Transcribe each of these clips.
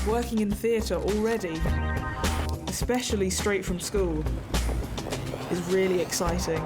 Working in theatre already, especially straight from school, is really exciting.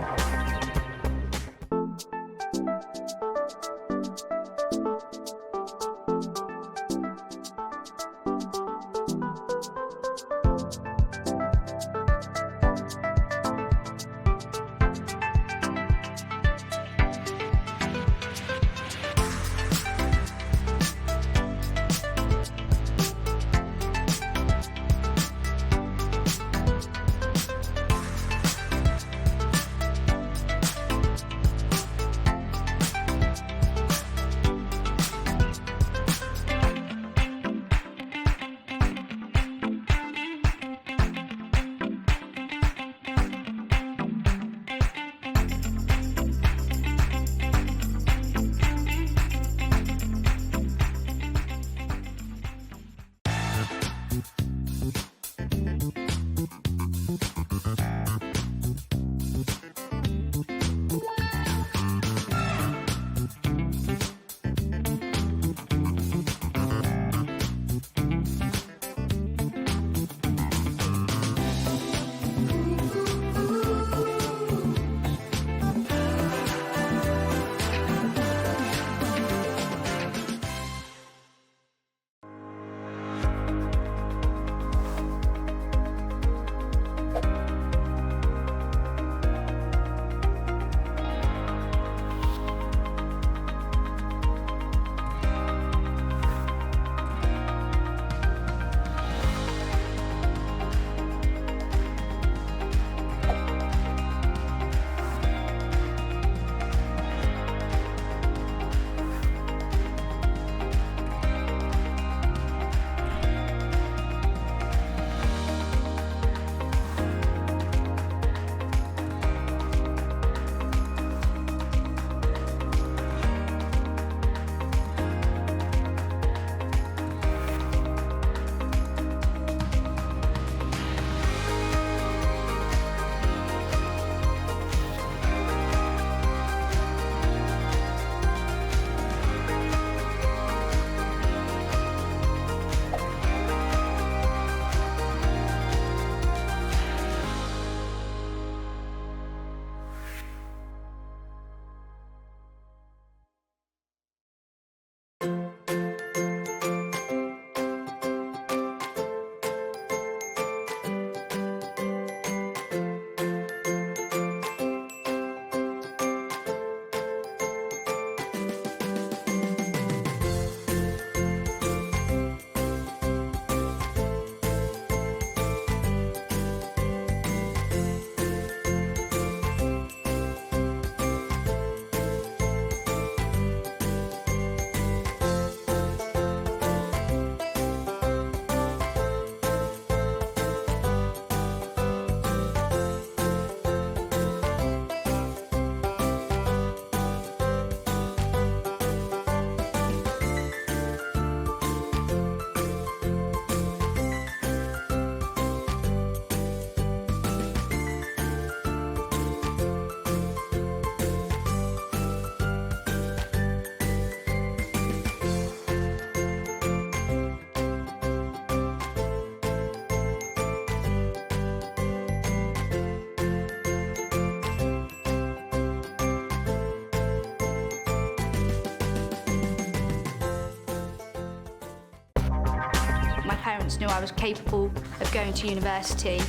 parents knew I was capable of going to university,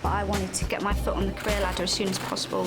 but I wanted to get my foot on the career ladder as soon as possible.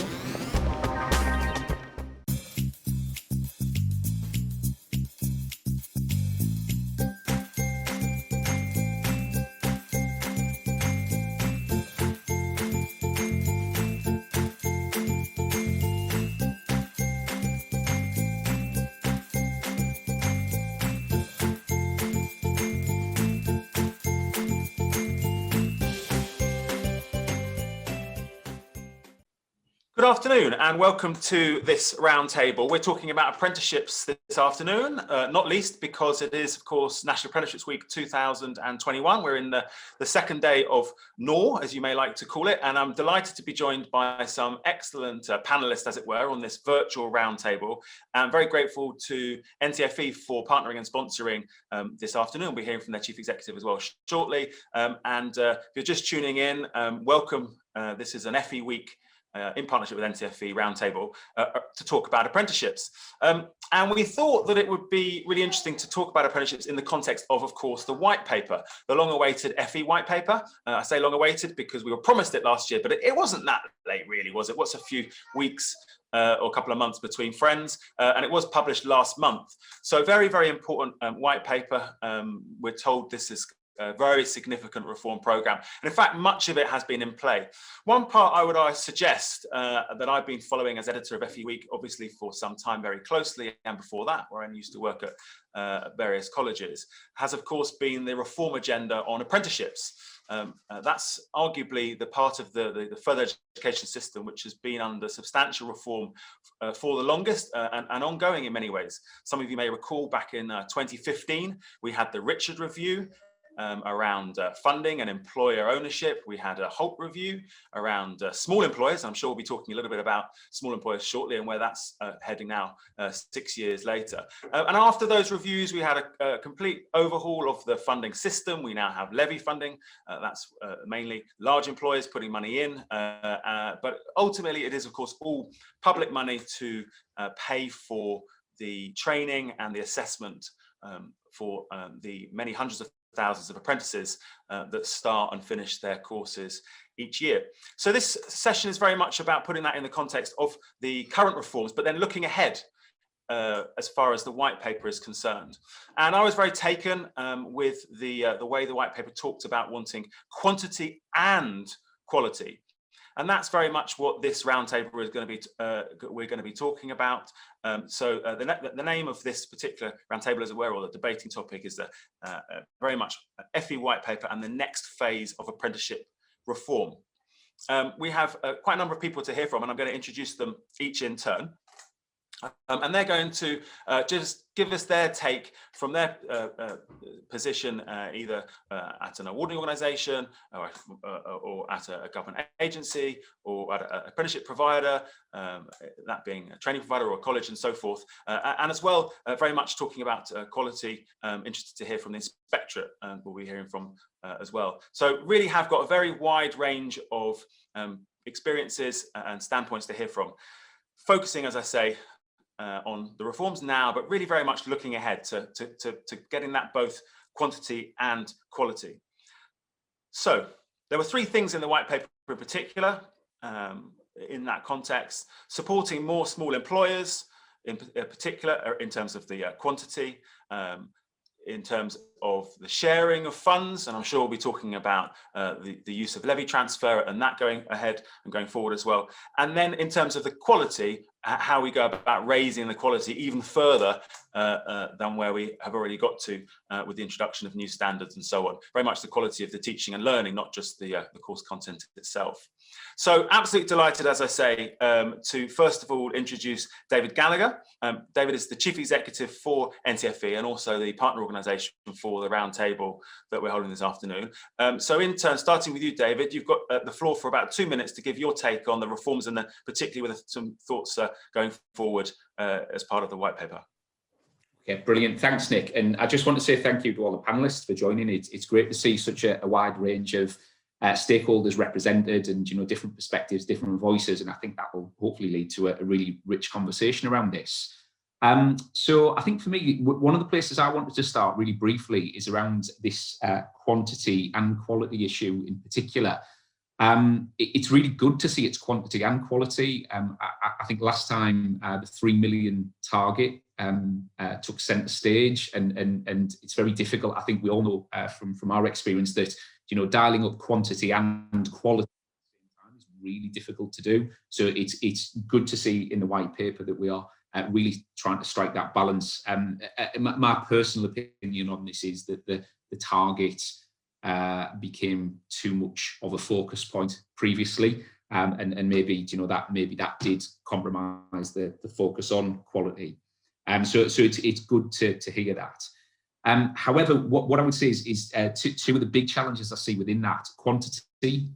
Good afternoon and welcome to this roundtable. We're talking about apprenticeships this afternoon, not least because it is, of course, National Apprenticeships Week 2021. We're in the second day of NOR, as you may like to call it, and I'm delighted to be joined by some excellent panelists, as it were, on this virtual roundtable. I'm very grateful to NCFE for partnering and sponsoring this afternoon. We'll be hearing from their Chief Executive as well shortly. If you're just tuning in, welcome. This is an FE Week in partnership with NCFE Roundtable to talk about apprenticeships. And we thought that it would be really interesting to talk about apprenticeships in the context of course, the white paper, the long-awaited FE white paper. I say long-awaited because we were promised it last year, but it wasn't that late really, was it? What's a few weeks or a couple of months between friends, and it was published last month. So very, very important white paper. We're told this is a very significant reform program, and in fact much of it has been in play. One part I would suggest that I've been following as editor of FE Week obviously for some time very closely, and before that where I used to work at various colleges, has of course been the reform agenda on apprenticeships. That's arguably the part of the further education system which has been under substantial reform for the longest and ongoing in many ways. Some of you may recall back in 2015 we had the Richard Review around funding and employer ownership. We had a Holt review around small employers. I'm sure we'll be talking a little bit about small employers shortly and where that's heading now 6 years later. And after those reviews, we had a complete overhaul of the funding system. We now have levy funding. That's mainly large employers putting money in. But ultimately, it is, of course, all public money to pay for the training and the assessment for the many hundreds of thousands of apprentices that start and finish their courses each year. So this session is very much about putting that in the context of the current reforms, but then looking ahead as far as the white paper is concerned. And I was very taken with the way the white paper talked about wanting quantity and quality. And that's very much what this roundtable is going to be. We're going to be talking about. So the name of this particular roundtable, as it were, or the debating topic, is very much FE white paper and the next phase of apprenticeship reform. We have quite a number of people to hear from, and I'm going to introduce them each in turn. And they're going to just give us their take from their position, either at an awarding organisation or at a government agency or at an apprenticeship provider, that being a training provider or a college and so forth. And as well, very much talking about quality, interested to hear from the inspectorate, we'll be hearing from as well. So really have got a very wide range of experiences and standpoints to hear from, focusing, as I say, on the reforms now, but really very much looking ahead to getting that both quantity and quality. So there were three things in the white paper in particular in that context: supporting more small employers in particular in terms of the quantity, in terms of the sharing of funds, and I'm sure we'll be talking about the use of levy transfer and that going ahead and going forward as well. And then in terms of the quality, how we go about raising the quality even further than where we have already got to with the introduction of new standards and so on. Very much the quality of the teaching and learning, not just the course content itself. So absolutely delighted, as I say, to first of all introduce David Gallagher. David is the Chief Executive for NCFE and also the partner organisation for the roundtable that we're holding this afternoon. So in turn, starting with you, David, you've got the floor for about 2 minutes to give your take on the reforms and particularly with some thoughts going forward as part of the white paper. Okay, brilliant. Thanks, Nick. And I just want to say thank you to all the panelists for joining. It's great to see such a wide range of stakeholders represented and, you know, different perspectives, different voices. And I think that will hopefully lead to a really rich conversation around this. So I think for me, one of the places I wanted to start really briefly is around this quantity and quality issue in particular. It's really good to see its quantity and quality. I think last time the 3 million target took centre stage, and it's very difficult. I think we all know from our experience that, you know, dialing up quantity and quality at the same time is really difficult to do. So it's good to see in the white paper that we are really trying to strike that balance. My personal opinion on this is that the target became too much of a focus point previously. and maybe that did compromise the focus on quality. So it's good to hear that. However, what I would say is two of the big challenges I see within that: quantity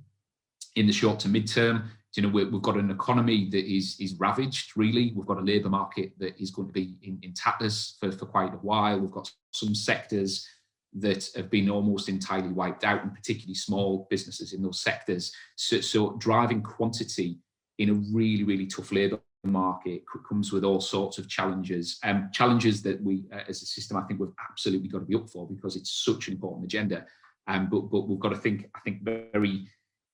in the short to mid-term. We've got an economy that is ravaged, really. We've got a labour market that is going to be in tatters for quite a while. We've got some sectors that have been almost entirely wiped out, and particularly small businesses in those sectors. So driving quantity in a really, really tough labour market comes with all sorts of challenges. Challenges that we, as a system, I think we've absolutely got to be up for, because it's such an important agenda. But we've got to think, I think, very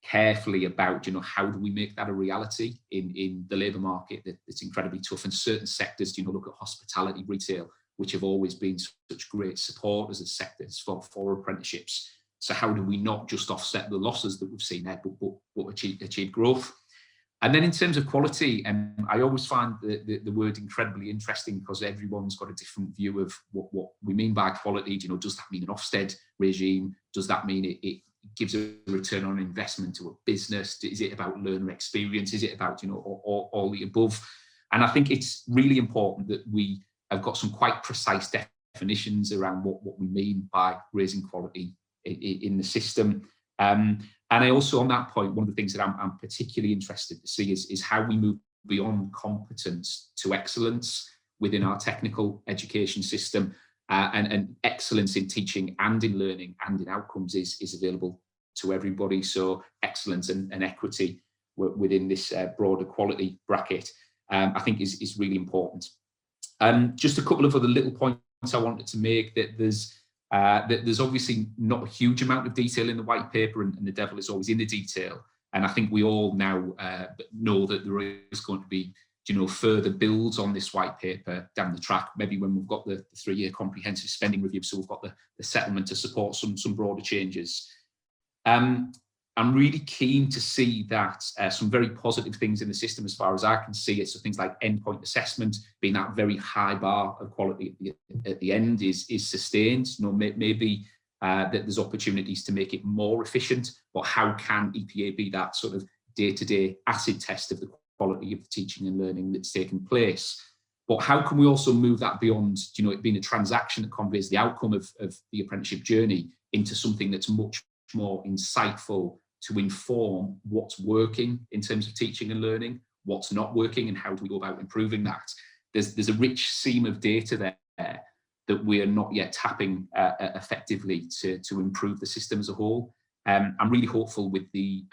carefully about, how do we make that a reality in the labour market that's incredibly tough. And certain sectors, look at hospitality, retail, which have always been such great supporters as sectors for apprenticeships. So how do we not just offset the losses that we've seen there, but achieve growth? And then in terms of quality, I always find the word incredibly interesting, because everyone's got a different view of what we mean by quality. Does that mean an Ofsted regime? Does that mean it gives a return on investment to a business? Is it about learner experience? Is it about all the above? And I think it's really important that we have got some quite precise definitions around what we mean by raising quality in the system. And I also, on that point, one of the things that I'm particularly interested to see is how we move beyond competence to excellence within our technical education system. And excellence in teaching and in learning and in outcomes is available to everybody. So excellence and equity within this broader quality bracket, I think is really important. Just a couple of other little points I wanted to make, that there's obviously not a huge amount of detail in the white paper, and the devil is always in the detail. And I think we all now know that there is going to be further builds on this white paper down the track, maybe when we've got the 3-year comprehensive spending review, so we've got the settlement to support some broader changes. I'm really keen to see that some very positive things in the system, as far as I can see it. So things like endpoint assessment, being that very high bar of quality at the end, is sustained. Maybe that there's opportunities to make it more efficient, but how can EPA be that sort of day-to-day acid test of the quality of the teaching and learning that's taken place? But how can we also move that beyond, it being a transaction that conveys the outcome of the apprenticeship journey into something that's much more insightful, to inform what's working in terms of teaching and learning, what's not working, and how do we go about improving that? There's a rich seam of data there that we are not yet tapping effectively to improve the system as a whole. I'm really hopeful with the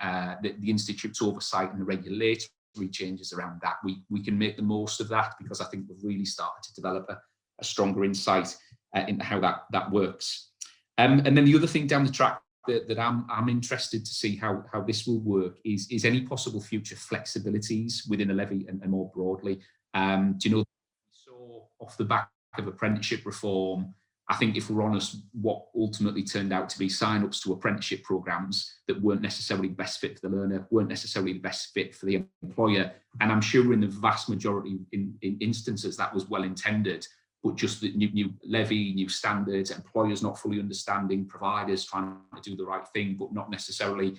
Institute's oversight and the regulatory changes around that. We can make the most of that, because I think we've really started to develop a stronger insight into how that works. And then the other thing down the track that I'm interested to see how this will work is any possible future flexibilities within the levy and more broadly. We saw off the back of apprenticeship reform, I think, if we're honest, what ultimately turned out to be sign-ups to apprenticeship programs that weren't necessarily the best fit for the learner, weren't necessarily the best fit for the employer. And I'm sure in the vast majority in instances that was well intended, but just the new levy, new standards, employers not fully understanding, providers trying to do the right thing, but not necessarily,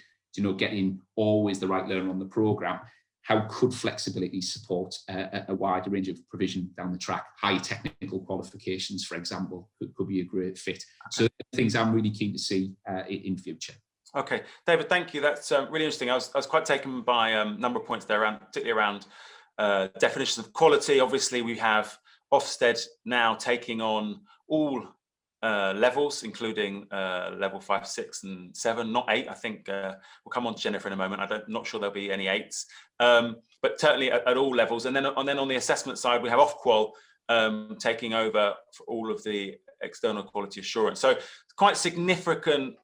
getting always the right learner on the program. How could flexibility support a wider range of provision down the track? High technical qualifications, for example, could be a great fit. So things I'm really keen to see in future. Okay, David, thank you. That's really interesting. I was quite taken by a number of points there, particularly around definitions of quality. Obviously, we have Ofsted now taking on all levels, including level 5, 6, and 7, not 8. I think we'll come on to Jennifer in a moment. I'm not sure there'll be any 8s, but certainly at all levels. And then on the assessment side, we have Ofqual taking over for all of the external quality assurance. So quite significant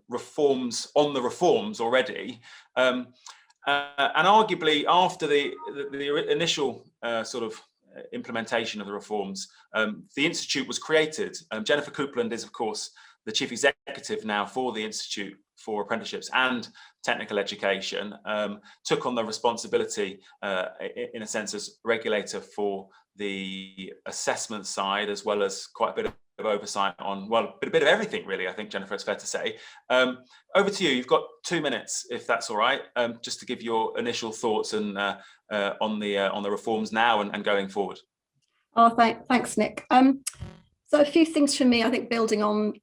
reforms on the reforms already. And arguably, after the initial sort of implementation of the reforms, the Institute was created. Jennifer Coupland is, of course, the Chief Executive now for the Institute for Apprenticeships and Technical Education, took on the responsibility, in a sense, as regulator for the assessment side, as well as quite a bit of oversight on, well, a bit of everything really, I think, Jennifer, it's fair to say. Over to you. You've got 2 minutes, if that's all right, just to give your initial thoughts and on the reforms now and going forward. Oh, thanks, Nick. So a few things from me, I think, building on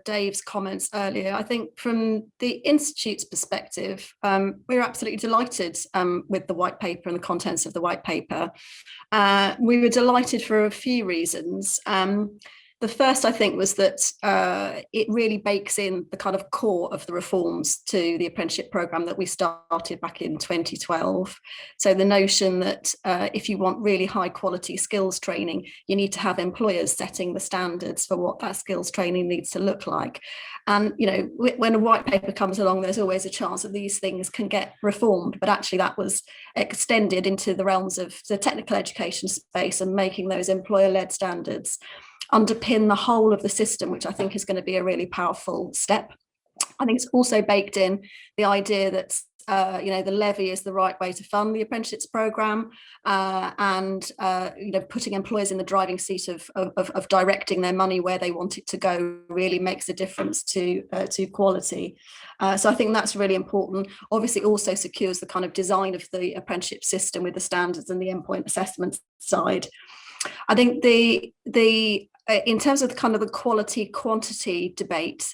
Dave's comments earlier. I think from the Institute's perspective, we're absolutely delighted with the white paper and the contents of the white paper. We were delighted for a few reasons. The first, I think, was that it really bakes in the kind of core of the reforms to the apprenticeship programme that we started back in 2012. So the notion that if you want really high quality skills training, you need to have employers setting the standards for what that skills training needs to look like. And, you know, when a white paper comes along, there's always a chance that these things can get reformed. But actually that was extended into the realms of the technical education space and making those employer-led standards underpin the whole of the system, which I think is going to be a really powerful step. I think it's also baked in the idea that you know, the levy is the right way to fund the apprenticeships programme, and you know, putting employers in the driving seat of directing their money where they want it to go really makes a difference to quality. So I think that's really important. Obviously, also secures the kind of design of the apprenticeship system with the standards and the endpoint assessment side. I think in terms of the kind of the quality quantity debate,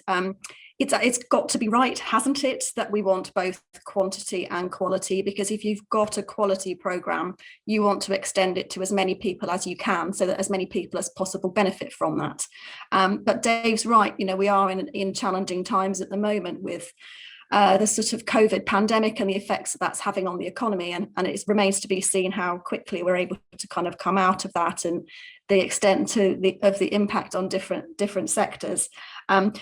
it's got to be right, hasn't it, that we want both quantity and quality? Because if you've got a quality programme, you want to extend it to as many people as you can, so that as many people as possible benefit from that. But Dave's right, you know, we are in challenging times at the moment with the sort of COVID pandemic and the effects that that's having on the economy, and it remains to be seen how quickly we're able to kind of come out of that and the extent of the impact on different sectors.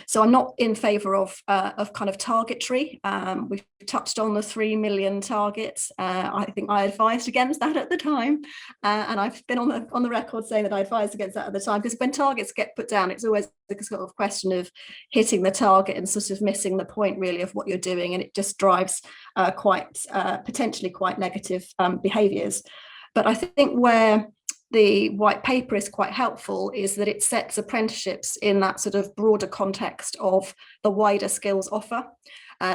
So I'm not in favour of kind of targetry. We've touched on the 3 million targets. I think I advised against that at the time, and I've been on the record saying that I advised against that at the time, because when targets get put down, it's always a sort of question of hitting the target and sort of missing the point really of what you're doing, and it just drives potentially quite negative behaviours. But I think where the white paper is quite helpful is that it sets apprenticeships in that sort of broader context of the wider skills offer.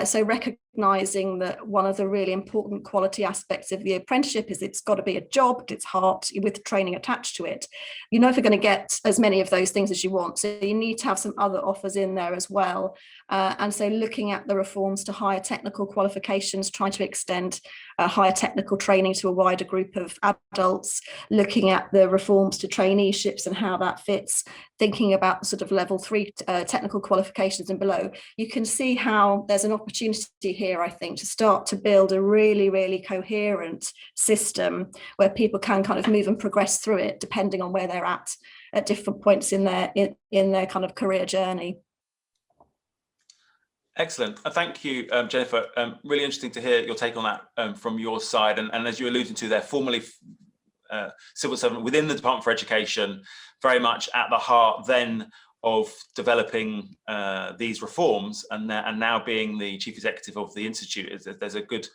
So recognising that one of the really important quality aspects of the apprenticeship is it's got to be a job at its heart with training attached to it. You're never going to get as many of those things as you want, so you need to have some other offers in there as well. And so looking at the reforms to higher technical qualifications, trying to extend higher technical training to a wider group of adults, looking at the reforms to traineeships and how that fits, thinking about sort of level 3 technical qualifications and below, you can see how there's an opportunity here, I think, to start to build a really, really coherent system where people can kind of move and progress through it depending on where they're at different points in their kind of career journey. Excellent. Thank you, Jennifer. Really interesting to hear your take on that from your side. And as you alluded to there, formerly civil servant within the Department for Education, very much at the heart then of developing these reforms, and now being the chief executive of the Institute. There's a good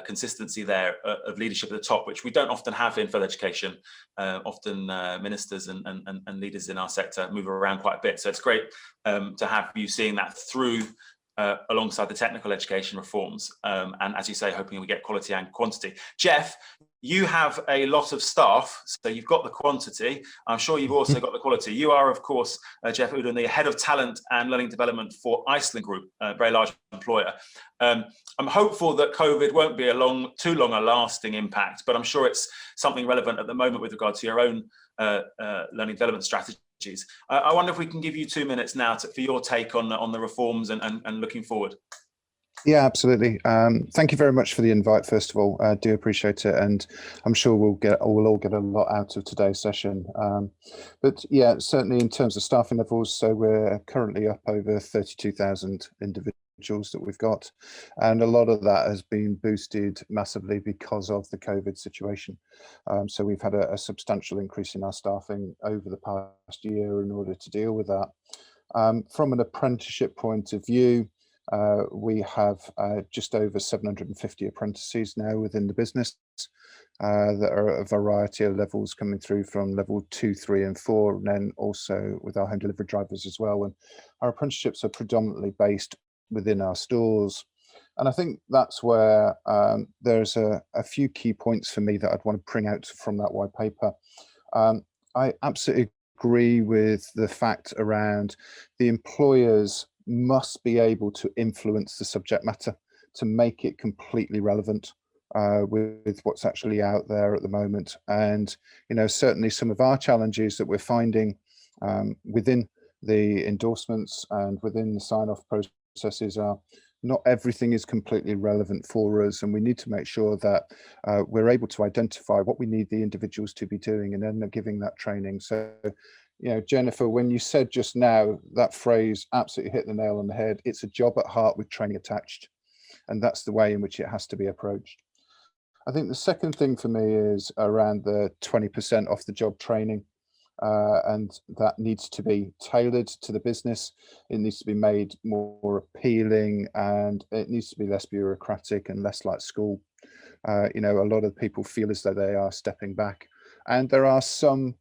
consistency there of leadership at the top, which we don't often have in further education. Often ministers and leaders in our sector move around quite a bit. So it's great to have you seeing that through alongside the technical education reforms. And as you say, hoping we get quality and quantity. Jeff, you have a lot of staff, so you've got the quantity. I'm sure you've also got the quality. You are, of course, Jeff Uden, the head of talent and learning development for Iceland Group, a very large employer. I'm hopeful that COVID won't be too long a lasting impact, but I'm sure it's something relevant at the moment with regard to your own learning development strategies. I wonder if we can give you 2 minutes now for your take on the reforms and looking forward. Yeah, absolutely. Thank you very much for the invite, first of all. I do appreciate it, and I'm sure we'll all get a lot out of today's session. But yeah, certainly in terms of staffing levels, so we're currently up over 32,000 individuals that we've got, and a lot of that has been boosted massively because of the COVID situation. So we've had a substantial increase in our staffing over the past year in order to deal with that. From an apprenticeship point of view, We have just over 750 apprentices now within the business that are at a variety of levels, coming through from level 2, 3 and 4, and then also with our home delivery drivers as well. And our apprenticeships are predominantly based within our stores. And I think that's where there's a few key points for me that I'd want to bring out from that white paper. I absolutely agree with the fact around the employers must be able to influence the subject matter to make it completely relevant with what's actually out there at the moment. And, you know, certainly some of our challenges that we're finding within the endorsements and within the sign-off processes are not everything is completely relevant for us, and we need to make sure that we're able to identify what we need the individuals to be doing and then giving that training. So, you know, Jennifer, when you said just now, that phrase absolutely hit the nail on the head. It's a job at heart with training attached, and that's the way in which it has to be approached. I think the second thing for me is around the 20% off the job training. And that needs to be tailored to the business. It needs to be made more appealing, and it needs to be less bureaucratic and less like school. You know, a lot of people feel as though they are stepping back, and there are some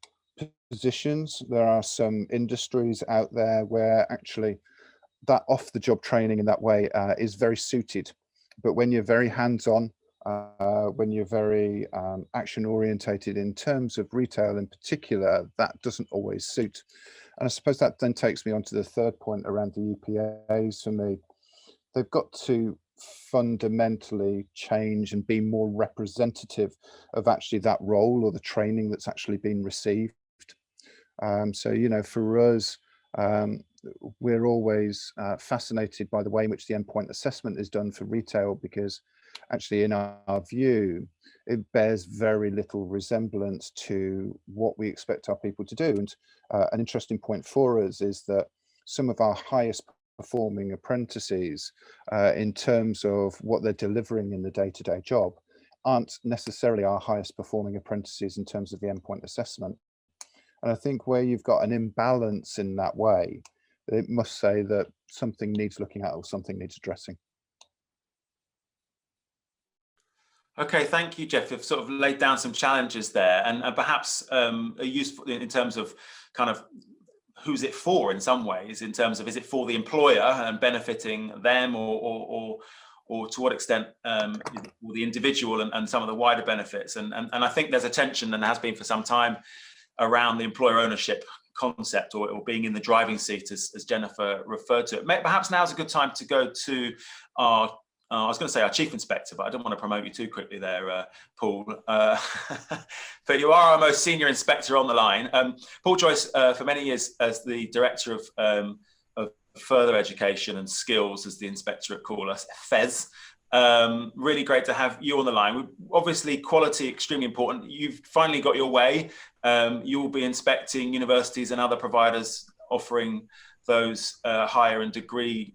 positions, there are some industries out there where actually that off the job training in that way is very suited. But when you're very hands-on, when you're very action orientated in terms of retail in particular, that doesn't always suit. And I suppose that then takes me on to the third point around the EPAs. For me, they've got to fundamentally change and be more representative of actually that role or the training that's actually been received. So, you know, for us, we're always fascinated by the way in which the endpoint assessment is done for retail, because actually, in our view, it bears very little resemblance to what we expect our people to do. And an interesting point for us is that some of our highest performing apprentices, in terms of what they're delivering in the day-to-day job, aren't necessarily our highest performing apprentices in terms of the endpoint assessment. And I think where you've got an imbalance in that way, it must say that something needs looking at or something needs addressing. Okay, thank you, Jeff. You've sort of laid down some challenges there, and perhaps are useful in terms of kind of who's it for in some ways, in terms of is it for the employer and benefiting them, or to what extent for the individual and some of the wider benefits. And I think there's a tension, and has been for some time, around the employer ownership concept, or being in the driving seat, as Jennifer referred to it. Perhaps now's a good time to go to our I was going to say our chief inspector, but I don't want to promote you too quickly there, Paul. But you are our most senior inspector on the line. Paul Joyce, for many years as the director of further education and skills, as the inspectorate call us, FES. Really great to have you on the line. Obviously, quality extremely important. You've finally got your way. You will be inspecting universities and other providers offering those higher and degree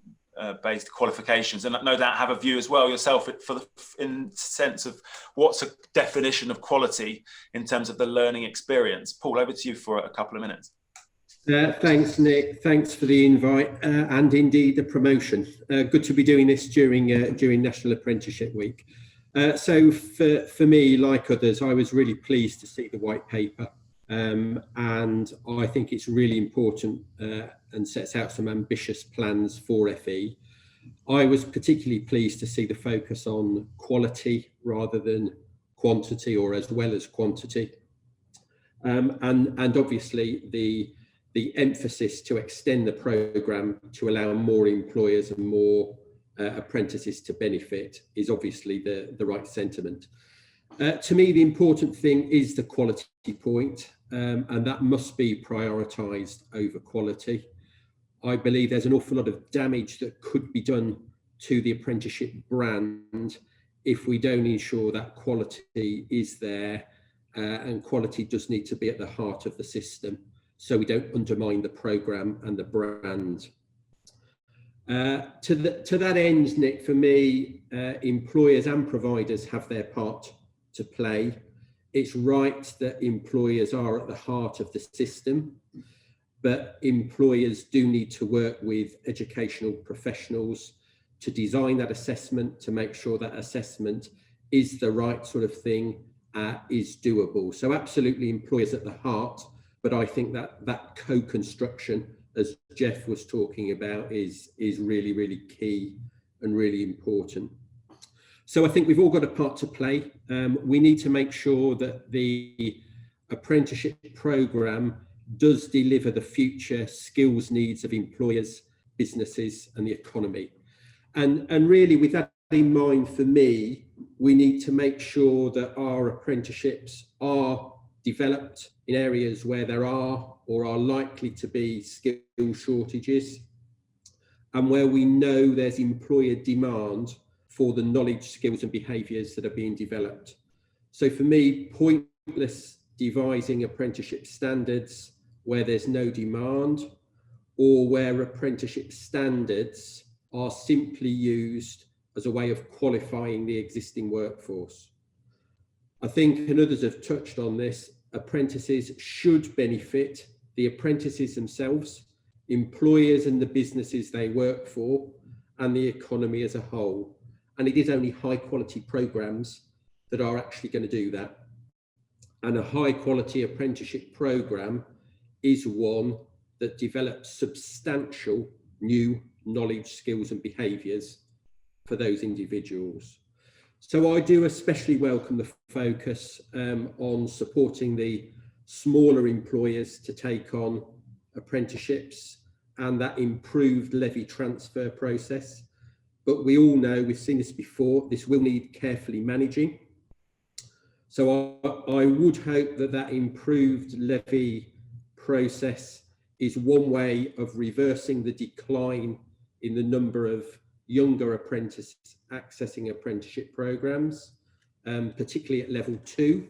based qualifications, and no doubt have a view as well yourself in sense of what's a definition of quality in terms of the learning experience. Paul, over to you for a couple of minutes. Thanks, Nick. Thanks for the invite and indeed the promotion. Good to be doing this during National Apprenticeship Week. So for me, like others, I was really pleased to see the white paper, and I think it's really important and sets out some ambitious plans for FE. I was particularly pleased to see the focus on quality rather than quantity, or as well as quantity, and obviously the emphasis to extend the programme to allow more employers and more apprentices to benefit is obviously the right sentiment. To me, the important thing is the quality point, and that must be prioritised over quality. I believe there's an awful lot of damage that could be done to the apprenticeship brand if we don't ensure that quality is there, and quality does need to be at the heart of the system, so we don't undermine the programme and the brand. To that end, Nick, for me, employers and providers have their part to play. It's right that employers are at the heart of the system, but employers do need to work with educational professionals to design that assessment, to make sure that assessment is the right sort of thing, is doable. So absolutely employers at the heart, but I think that co-construction, as Jeff was talking about, is really, really key and really important. So I think we've all got a part to play. We need to make sure that the apprenticeship programme does deliver the future skills needs of employers, businesses and the economy. And really, with that in mind, for me, we need to make sure that our apprenticeships are developed in areas where there are or are likely to be skill shortages, and where we know there's employer demand for the knowledge, skills and behaviours that are being developed. So for me, pointless devising apprenticeship standards where there's no demand, or where apprenticeship standards are simply used as a way of qualifying the existing workforce. I think, and others have touched on this, apprentices should benefit the apprentices themselves, employers and the businesses they work for, and the economy as a whole. And it is only high quality programmes that are actually going to do that. And a high quality apprenticeship programme is one that develops substantial new knowledge, skills and behaviours for those individuals. So I do especially welcome the focus on supporting the smaller employers to take on apprenticeships and that improved levy transfer process. But we all know, we've seen this before, this will need carefully managing. So I would hope that that improved levy process is one way of reversing the decline in the number of younger apprentices accessing apprenticeship programmes, particularly at level 2,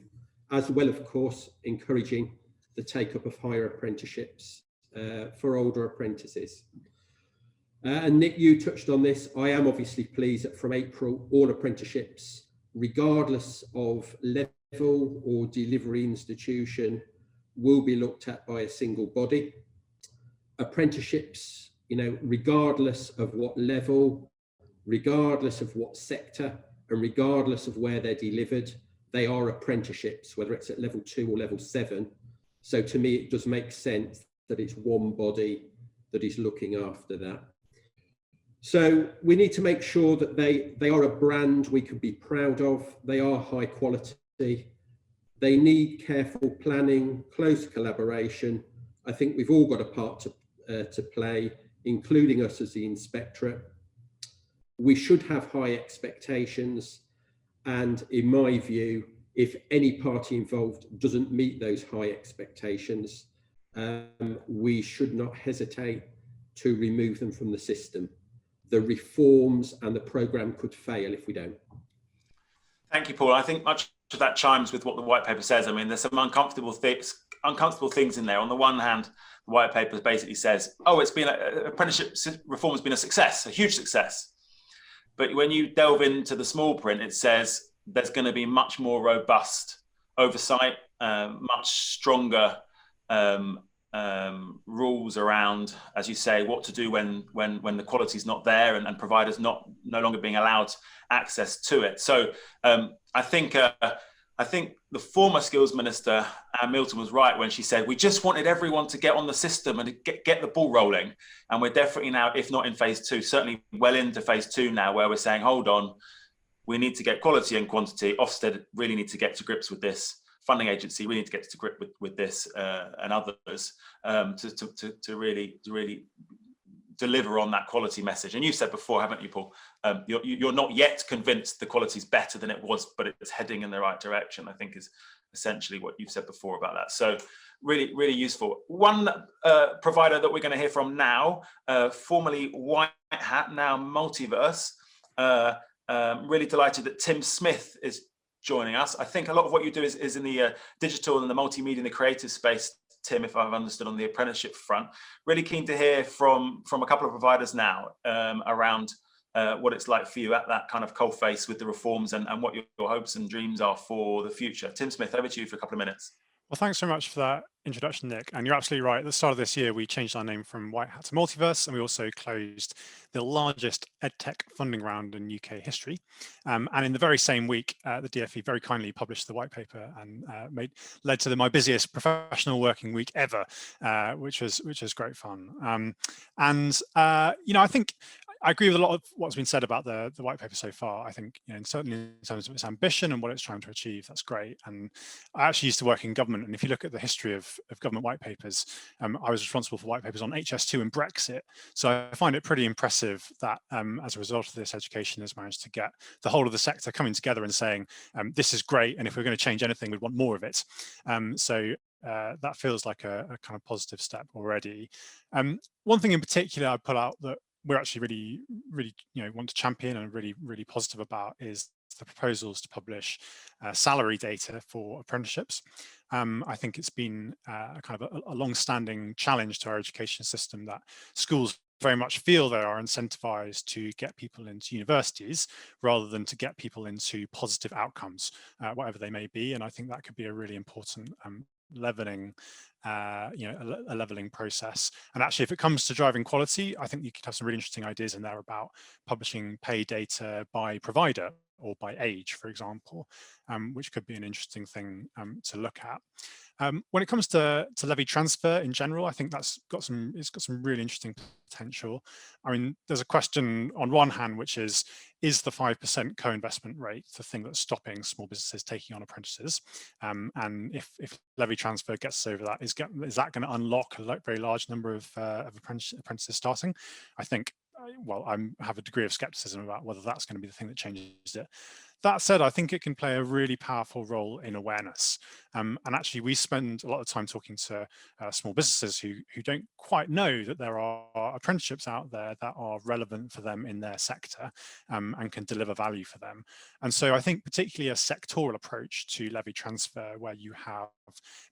as well, of course, encouraging the take-up of higher apprenticeships for older apprentices. And Nick, you touched on this. I am obviously pleased that from April, all apprenticeships, regardless of level or delivery institution, will be looked at by a single body. Apprenticeships, regardless of what level, regardless of what sector, and regardless of where they're delivered, they are apprenticeships, whether it's at level 2 or level 7. So to me, it does make sense that it's one body that is looking after that. So we need to make sure that they are a brand we can be proud of. They are high quality. They need careful planning, close collaboration. I think we've all got a part to play, including us as the inspectorate. We should have high expectations. And in my view, if any party involved doesn't meet those high expectations, we should not hesitate to remove them from the system. The reforms and the programme could fail if we don't. Thank you, Paul. I think much of that chimes with what the white paper says. I mean, there's some uncomfortable things in there. On the one hand, the white paper basically says, oh, it's been apprenticeship reform has been a success, a huge success. But when you delve into the small print, it says there's going to be much more robust oversight, much stronger rules around, as you say, what to do when the quality is not there and providers no longer being allowed access to it. So I think the former skills minister, Anne Milton, was right when she said we just wanted everyone to get on the system and get the ball rolling. And we're definitely now, if not in phase 2, certainly well into phase 2 now, where we're saying, hold on, we need to get quality and quantity. Ofsted really need to get to grips with this. Funding agency, we need to get to grip with this and others to really deliver on that quality message. And you said before, haven't you, Paul? You're not yet convinced the quality is better than it was, but it's heading in the right direction, I think is essentially what you've said before about that. So really, really useful. One provider that we're going to hear from now, formerly White Hat, now Multiverse. Really delighted that Tim Smith is joining us. I think a lot of what you do is in the digital and the multimedia and the creative space, Tim, if I've understood, on the apprenticeship front. Really keen to hear from a couple of providers now around what it's like for you at that kind of coalface with the reforms and what your hopes and dreams are for the future. Tim Smith, over to you for a couple of minutes. Well, thanks so much for that, introduction, Nick. And you're absolutely right. At the start of this year, we changed our name from White Hat to Multiverse, and we also closed the largest EdTech funding round in UK history. And in the very same week, the DFE very kindly published the white paper and led to my busiest professional working week ever, which was great fun. I think I agree with a lot of what's been said about the white paper so far. I think, certainly in terms of its ambition and what it's trying to achieve, that's great. And I actually used to work in government, and if you look at the history of government white papers, I was responsible for white papers on HS2 and Brexit. So I find it pretty impressive that as a result of this, education has managed to get the whole of the sector coming together and saying, this is great, and if we're going to change anything, we want more of it. That feels like a kind of positive step already. One thing in particular I'd pull out that we're actually really want to champion and really positive about is the proposals to publish salary data for apprenticeships. I think it's been kind of a long-standing challenge to our education system that schools very much feel they are incentivized to get people into universities rather than to get people into positive outcomes, whatever they may be. And I think that could be a really important leveling a leveling process. And actually, if it comes to driving quality, I think you could have some really interesting ideas in there about publishing pay data by provider or by age, for example, which could be an interesting thing to look at. When it comes to levy transfer in general, I think it's got some really interesting potential. I mean, there's a question on one hand, which is the 5% co-investment rate the thing that's stopping small businesses taking on apprentices? And if levy transfer gets over that, is that going to unlock a very large number of apprentices starting? I think, well, I have a degree of skepticism about whether that's going to be the thing that changes it. That said, I think it can play a really powerful role in awareness. And actually, we spend a lot of time talking to small businesses who don't quite know that there are apprenticeships out there that are relevant for them in their sector and can deliver value for them. And so I think particularly a sectoral approach to levy transfer, where you have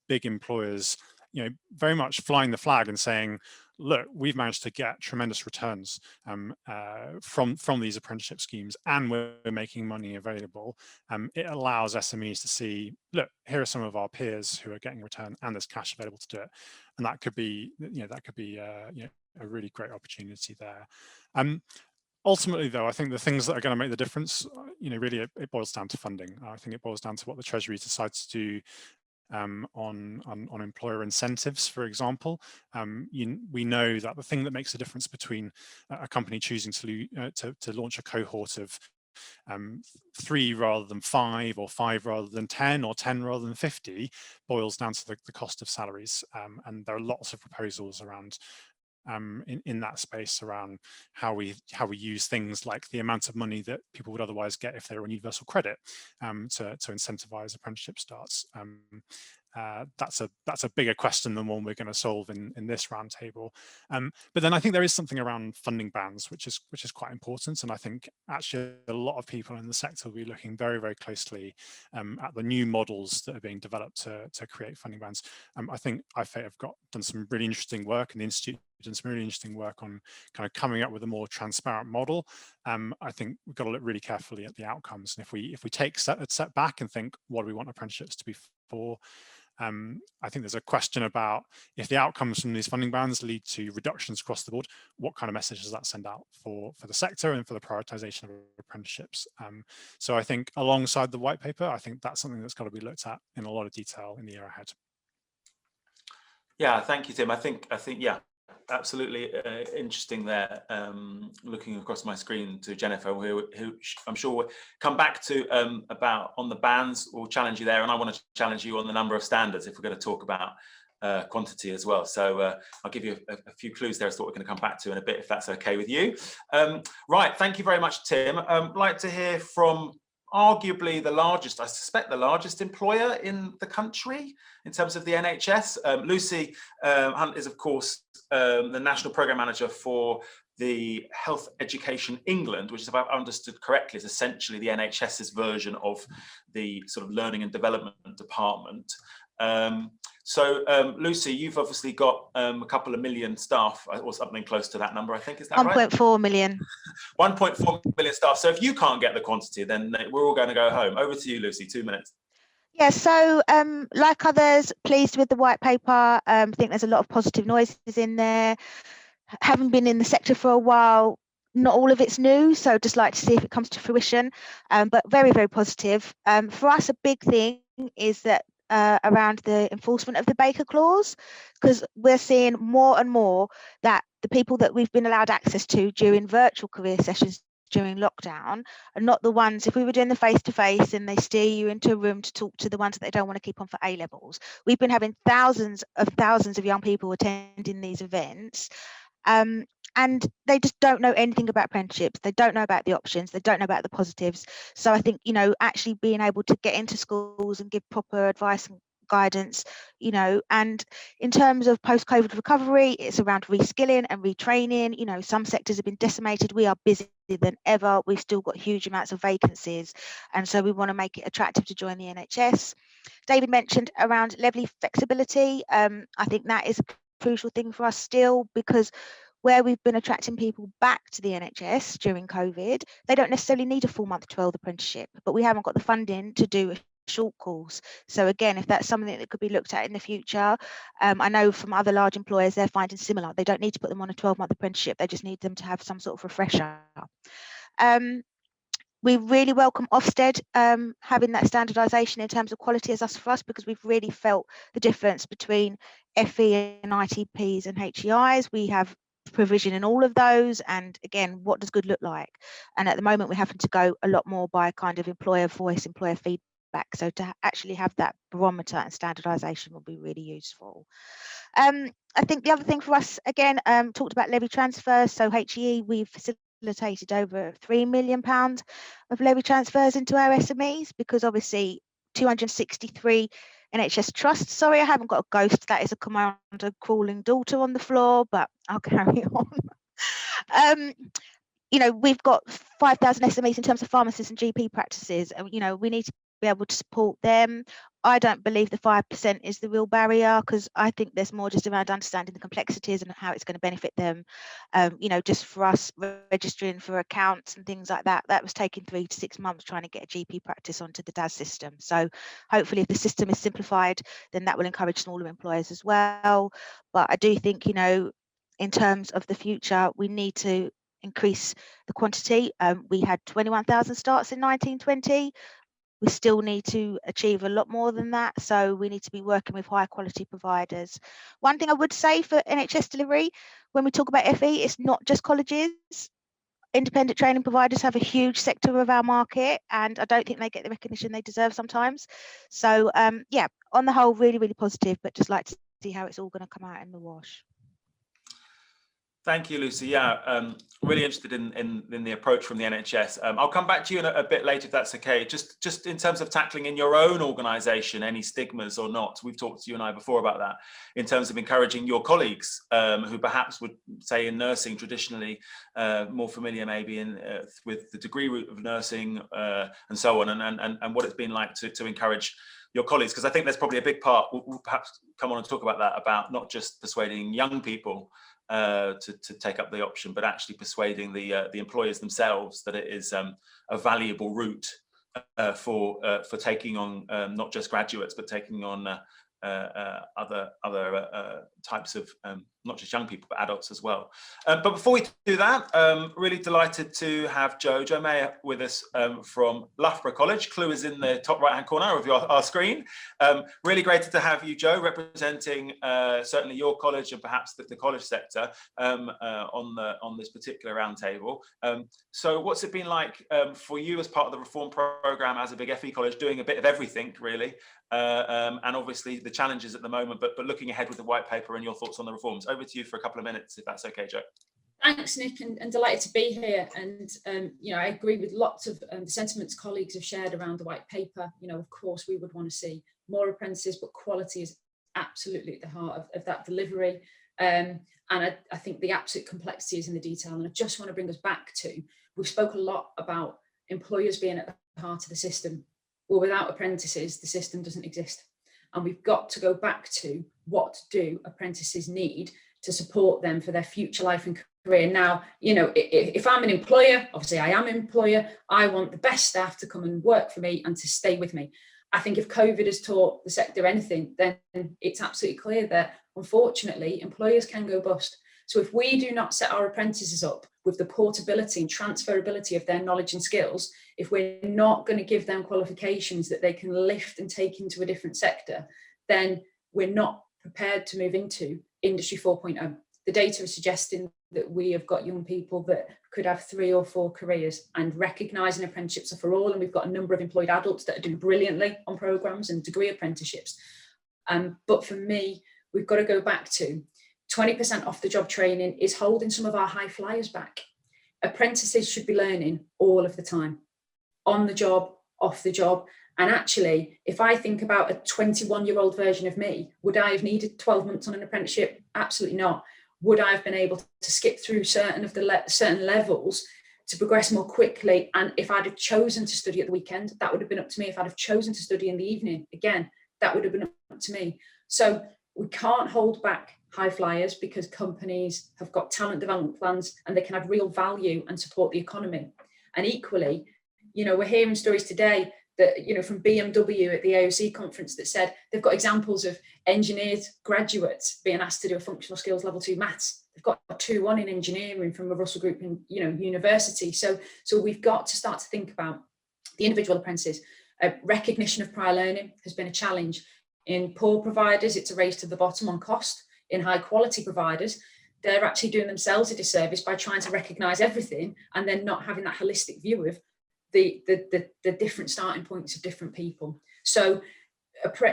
big employers very much flying the flag and saying, look, we've managed to get tremendous returns from these apprenticeship schemes, and we're making money available. It allows SMEs to see, look, here are some of our peers who are getting return, and there's cash available to do it. And that could be, a really great opportunity there. Ultimately, though, I think the things that are going to make the difference, really, it boils down to funding. I think it boils down to what the Treasury decides to do on employer incentives, for example. We know that the thing that makes a difference between a company choosing to launch a cohort of 3 rather than 5, or 5 rather than 10, or 10 rather than 50 boils down to the cost of salaries. And there are lots of proposals around in that space around how we use things like the amount of money that people would otherwise get if they were on universal credit to incentivize apprenticeship starts. That's a bigger question than one we're going to solve in this roundtable. But then I think there is something around funding bands, which is quite important. And I think actually a lot of people in the sector will be looking very, very closely at the new models that are being developed to create funding bands. I think IFA have done some really interesting work, and the Institute done some really interesting work on kind of coming up with a more transparent model. I think we've got to look really carefully at the outcomes. And if we take a step back and think, what do we want apprenticeships to be for? I think there's a question about if the outcomes from these funding bands lead to reductions across the board, what kind of message does that send out for the sector and for the prioritization of apprenticeships? So I think alongside the white paper, I think that's something that's got to be looked at in a lot of detail in the year ahead. Yeah, thank you, Tim. I think yeah, absolutely interesting there. Looking across my screen to Jennifer, who I'm sure will come back to about on the bans. We'll challenge you there, and I want to challenge you on the number of standards if we're going to talk about quantity as well. So I'll give you a few clues there as to what we're going to come back to in a bit, if that's okay with you. Right, thank you very much, Tim. I'd like to hear from arguably the largest, I suspect the largest employer in the country in terms of the NHS. Lucy Hunt is, of course, the National Programme Manager for the Health Education England, which, if I've understood correctly, is essentially the NHS's version of the sort of Learning and Development Department. Lucy, you've obviously got a couple of million staff, or something close to that number, I think. Is that right? 1.4 million. 1.4 million staff. So if you can't get the quantity, then we're all going to go home. Over to you, Lucy, 2 minutes. Yeah, so like others, pleased with the white paper. Think there's a lot of positive noises in there. Having been in the sector for a while, not all of it's new, so just like to see if it comes to fruition, but very, very positive. For us, a big thing is that around the enforcement of the Baker Clause, because we're seeing more and more that the people that we've been allowed access to during virtual career sessions during lockdown are not the ones, if we were doing the face-to-face and they steer you into a room to talk to the ones that they don't want to keep on for A levels. We've been having thousands of young people attending these events, and they just don't know anything about apprenticeships. They don't know about the options. They don't know about the positives. So I think, you know, actually being able to get into schools and give proper advice and guidance, you know, and in terms of post-COVID recovery, it's around reskilling and retraining. You know, some sectors have been decimated. We are busier than ever. We've still got huge amounts of vacancies, and so we want to make it attractive to join the NHS. David mentioned around levy flexibility. I think that is a crucial thing for us still, because where we've been attracting people back to the NHS during COVID, they don't necessarily need a full month 12 apprenticeship, but we haven't got the funding to do a short course. So again, if that's something that could be looked at in the future, I know from other large employers, they're finding similar. They don't need to put them on a 12-month apprenticeship. They just need them to have some sort of refresher. We really welcome Ofsted having that standardisation in terms of quality as us for us, because we've really felt the difference between FE and ITPs and HEIs. We have provision in all of those, and again, what does good look like? And at the moment, we're having to go a lot more by kind of employer voice, employer feedback. So to actually have that barometer and standardisation will be really useful. I think the other thing for us, again, talked about levy transfers. So HEE, we've facilitated over £3 million of levy transfers into our SMEs, because obviously 263 NHS trusts. Sorry, I haven't got a ghost. That is a commander crawling daughter on the floor, but I'll carry on. You know, we've got 5,000 SMEs in terms of pharmacists and GP practices, and you know, we need to be able to support them. I don't believe the 5% is the real barrier, because I think there's more just around understanding the complexities and how it's going to benefit them. You know, just for us registering for accounts and things like that, that was taking 3 to 6 months trying to get a GP practice onto the DAS system. So hopefully if the system is simplified, then that will encourage smaller employers as well. But I do think, you know, in terms of the future, we need to increase the quantity. We had 21,000 starts in 1920. We still need to achieve a lot more than that. So we need to be working with high quality providers. One thing I would say for NHS delivery, when we talk about FE, it's not just colleges. Independent training providers have a huge sector of our market, and I don't think they get the recognition they deserve sometimes. So yeah, on the whole, really, really positive, but just like to see how it's all going to come out in the wash. Thank you, Lucy. Yeah, really interested in the approach from the NHS. I'll come back to you in a bit later if that's okay. Just in terms of tackling in your own organisation any stigmas or not. We've talked to you and I before about that, in terms of encouraging your colleagues who perhaps would say in nursing traditionally more familiar maybe with the degree route of nursing and so on, and what it's been like to encourage your colleagues, because I think there's probably a big part. We'll perhaps come on and talk about that, about not just persuading young people to take up the option, but actually persuading the employers themselves that it is a valuable route for taking on not just graduates, but taking on other types of not just young people, but adults as well. But before we do that, really delighted to have Jo Mayer with us from Loughborough College. Clue is in the top right-hand corner of our screen. Really great to have you, Jo, representing certainly your college and perhaps the college sector on this particular roundtable. So what's it been like for you as part of the reform programme as a big FE college, doing a bit of everything really, and obviously the challenges at the moment, but looking ahead with the white paper and your thoughts on the reforms. Over to you for a couple of minutes, if that's okay, Jo. Thanks, Nick, and delighted to be here. And you know, I agree with lots of the sentiments colleagues have shared around the white paper. You know, of course, we would want to see more apprentices, but quality is absolutely at the heart of that delivery. And I think the absolute complexity is in the detail. And I just want to bring us back to, we've spoken a lot about employers being at the heart of the system. Well, without apprentices, the system doesn't exist. And we've got to go back to what do apprentices need to support them for their future life and career. Now, you know, if I'm an employer, obviously I am an employer, I want the best staff to come and work for me and to stay with me. I think if COVID has taught the sector anything, then it's absolutely clear that, unfortunately, employers can go bust. So if we do not set our apprentices up with the portability and transferability of their knowledge and skills, if we're not going to give them qualifications that they can lift and take into a different sector, then we're not prepared to move into Industry 4.0. The data is suggesting that we have got young people that could have 3 or 4 careers, and recognising apprenticeships are for all. And we've got a number of employed adults that are doing brilliantly on programmes and degree apprenticeships. But for me, we've got to go back to 20% off the job training is holding some of our high flyers back. Apprentices should be learning all of the time, on the job, off the job. And actually, if I think about a 21-year-old version of me, would I have needed 12 months on an apprenticeship? Absolutely not. Would I have been able to skip through certain levels to progress more quickly? And if I'd have chosen to study at the weekend, that would have been up to me. If I'd have chosen to study in the evening, again, that would have been up to me. So we can't hold back high flyers, because companies have got talent development plans and they can add real value and support the economy. And equally, you know, we're hearing stories today that, you know, from BMW at the AOC conference that said they've got examples of engineers graduates being asked to do a functional skills level 2 maths. They've got a 2-1 in engineering from a Russell Group in, you know, university. So we've got to start to think about the individual apprentices. Recognition of prior learning has been a challenge. In poor providers, it's a race to the bottom on cost. In high quality providers, they're actually doing themselves a disservice by trying to recognise everything and then not having that holistic view of the different starting points of different people. So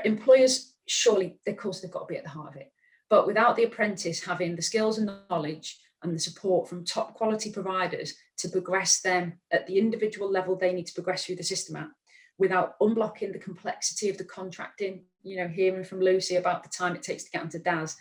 employers, surely, of course, they've got to be at the heart of it. But without the apprentice having the skills and knowledge and the support from top quality providers to progress them at the individual level they need to progress through the system at, without unblocking the complexity of the contracting, you know, hearing from Lucy about the time it takes to get onto DAS,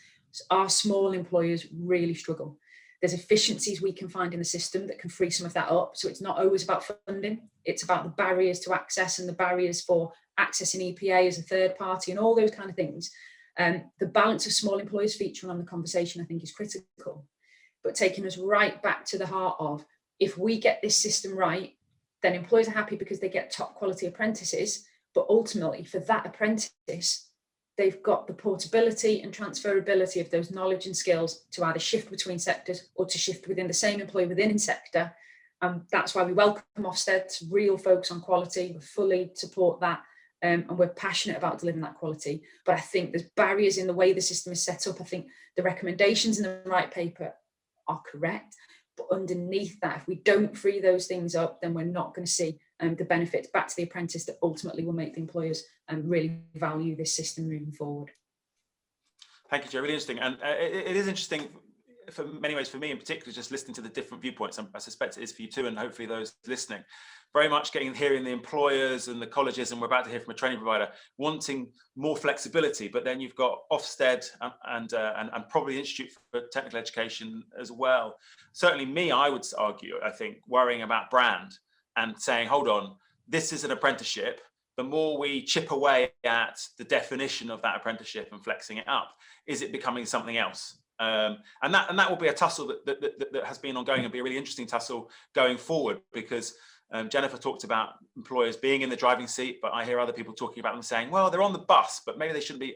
our small employers really struggle. There's efficiencies we can find in the system that can free some of that up. So it's not always about funding. It's about the barriers to access and the barriers for accessing EPA as a third party and all those kind of things. The balance of small employers featuring on the conversation, I think, is critical. But taking us right back to the heart of, if we get this system right, then employers are happy because they get top quality apprentices. But ultimately, for that apprentice, they've got the portability and transferability of those knowledge and skills to either shift between sectors or to shift within the same employer within a sector. That's why we welcome Ofsted's real focus on quality. We fully support that, and we're passionate about delivering that quality. But I think there's barriers in the way the system is set up. I think the recommendations in the right paper are correct, but underneath that, if we don't free those things up, then we're not going to see the benefits back to the apprentice that ultimately will make the employers really value this system moving forward. Thank you, Jo. Really interesting. And it is interesting for many ways, for me in particular, just listening to the different viewpoints. I suspect it is for you too, and hopefully those listening. Very much hearing the employers and the colleges, and we're about to hear from a training provider, wanting more flexibility. But then you've got Ofsted and probably the Institute for Technical Education as well. Certainly me, I would argue, I think, worrying about brand and saying, hold on, this is an apprenticeship. The more we chip away at the definition of that apprenticeship and flexing it up, is it becoming something else? And that will be a tussle that has been ongoing, and be a really interesting tussle going forward, because Jennifer talked about employers being in the driving seat, but I hear other people talking about them saying, well, they're on the bus, but maybe they shouldn't be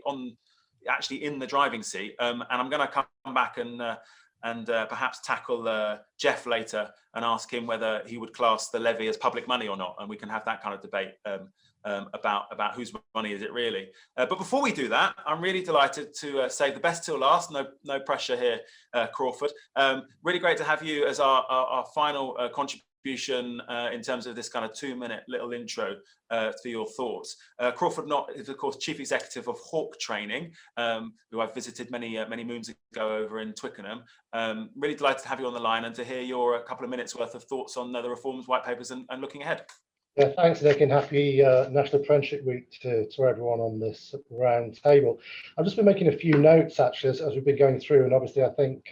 actually in the driving seat. And I'm going to come back and perhaps tackle Jeff later and ask him whether he would class the levy as public money or not, and we can have that kind of debate about whose money is it really. But before we do that, I'm really delighted to save the best till last. No pressure here, Crawford. Really great to have you as our final contribution in terms of this kind of 2-minute little intro for your thoughts. Crawford Knott is, of course, Chief Executive of Hawk Training, who I've visited many moons ago over in Twickenham. Really delighted to have you on the line and to hear your couple of minutes worth of thoughts on the reforms, white papers, and looking ahead. Yeah, thanks, Nick, and happy National Apprenticeship Week to everyone on this round table. I've just been making a few notes, actually, as we've been going through, and obviously I think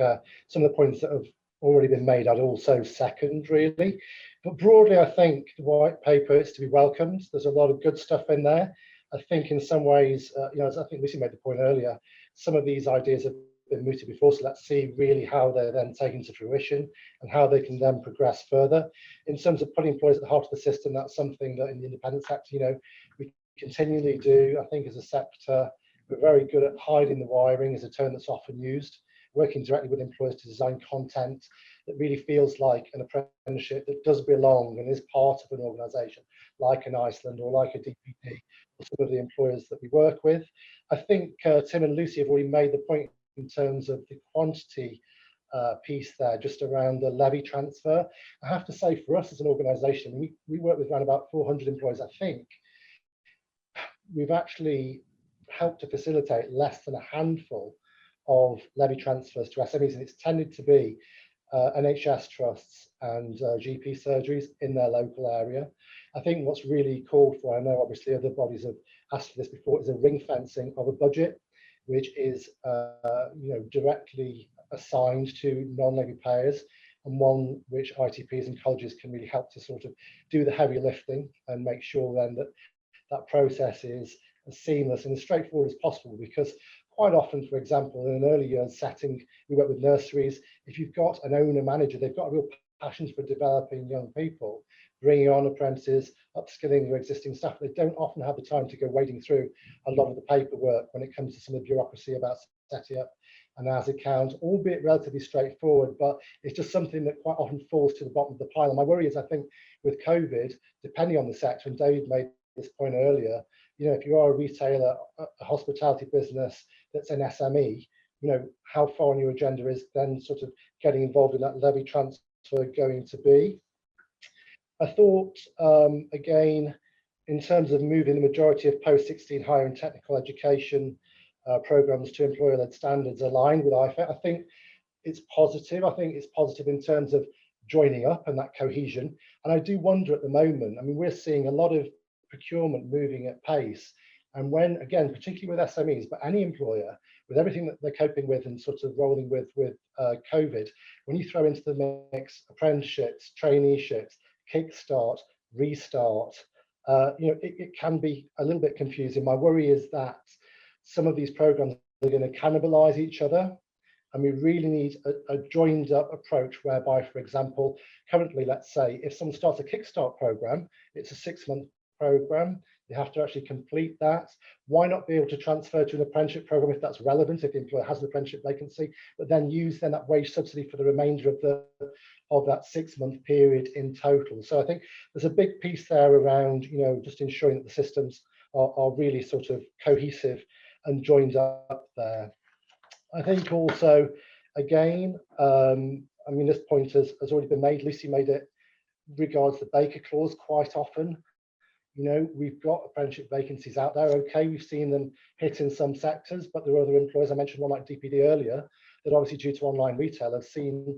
some of the points that have already been made I'd also second, really. But broadly, I think the white paper is to be welcomed. There's a lot of good stuff in there. I think in some ways, as I think Lucy made the point earlier, some of these ideas have been mooted before, so let's see really how they're then taken to fruition and how they can then progress further. In terms of putting employers at the heart of the system, that's something that in the independent sector, we continually do. I think as a sector, we're very good at hiding the wiring, is a term that's often used, working directly with employers to design content that really feels like an apprenticeship that does belong and is part of an organisation like an Iceland or like a DPD or some of the employers that we work with. I think Tim and Lucy have already made the point in terms of the quantity piece there, just around the levy transfer. I have to say, for us as an organisation, we work with around about 400 employees. I think we've actually helped to facilitate less than a handful of levy transfers to SMEs, and it's tended to be NHS trusts and GP surgeries in their local area. I think what's really called for, I know obviously other bodies have asked for this before, is a ring fencing of a budget, which is directly assigned to non-levy payers, and one which ITPs and colleges can really help to sort of do the heavy lifting and make sure then that that process is as seamless and as straightforward as possible. Because quite often, for example, in an early years setting, we work with nurseries. If you've got an owner manager, they've got a real passion for developing young people, bringing on apprentices, upskilling their existing staff. They don't often have the time to go wading through a lot of the paperwork when it comes to some of the bureaucracy about setting up an as account, albeit relatively straightforward, but it's just something that quite often falls to the bottom of the pile. And my worry is, I think with COVID, depending on the sector, and David made this point earlier, if you are a retailer, a hospitality business that's an SME, how far on your agenda is then sort of getting involved in that levy transfer going to be? I thought, again, in terms of moving the majority of post-16 higher and technical education programs to employer-led standards aligned with IFET, I think it's positive. I think it's positive in terms of joining up and that cohesion. And I do wonder at the moment, I mean, we're seeing a lot of procurement moving at pace. And when, again, particularly with SMEs, but any employer, with everything that they're coping with and sort of rolling with COVID, when you throw into the mix apprenticeships, traineeships, kickstart, restart, it can be a little bit confusing. My worry is that some of these programs are going to cannibalize each other. And we really need a joined up approach whereby, for example, currently, let's say, if someone starts a kickstart program, it's a 6-month program. They have to actually complete that. Why not be able to transfer to an apprenticeship program if that's relevant, if the employer has an apprenticeship vacancy, but then use then that wage subsidy for the remainder of that 6-month period in total. So I think there's a big piece there around, just ensuring that the systems are really sort of cohesive and joined up there. I think also, again, I mean, this point has already been made. Lucy made it regards the Baker clause quite often. We've got apprenticeship vacancies out there. Okay, we've seen them hit in some sectors, but there are other employers. I mentioned one like DPD earlier, that obviously due to online retail have seen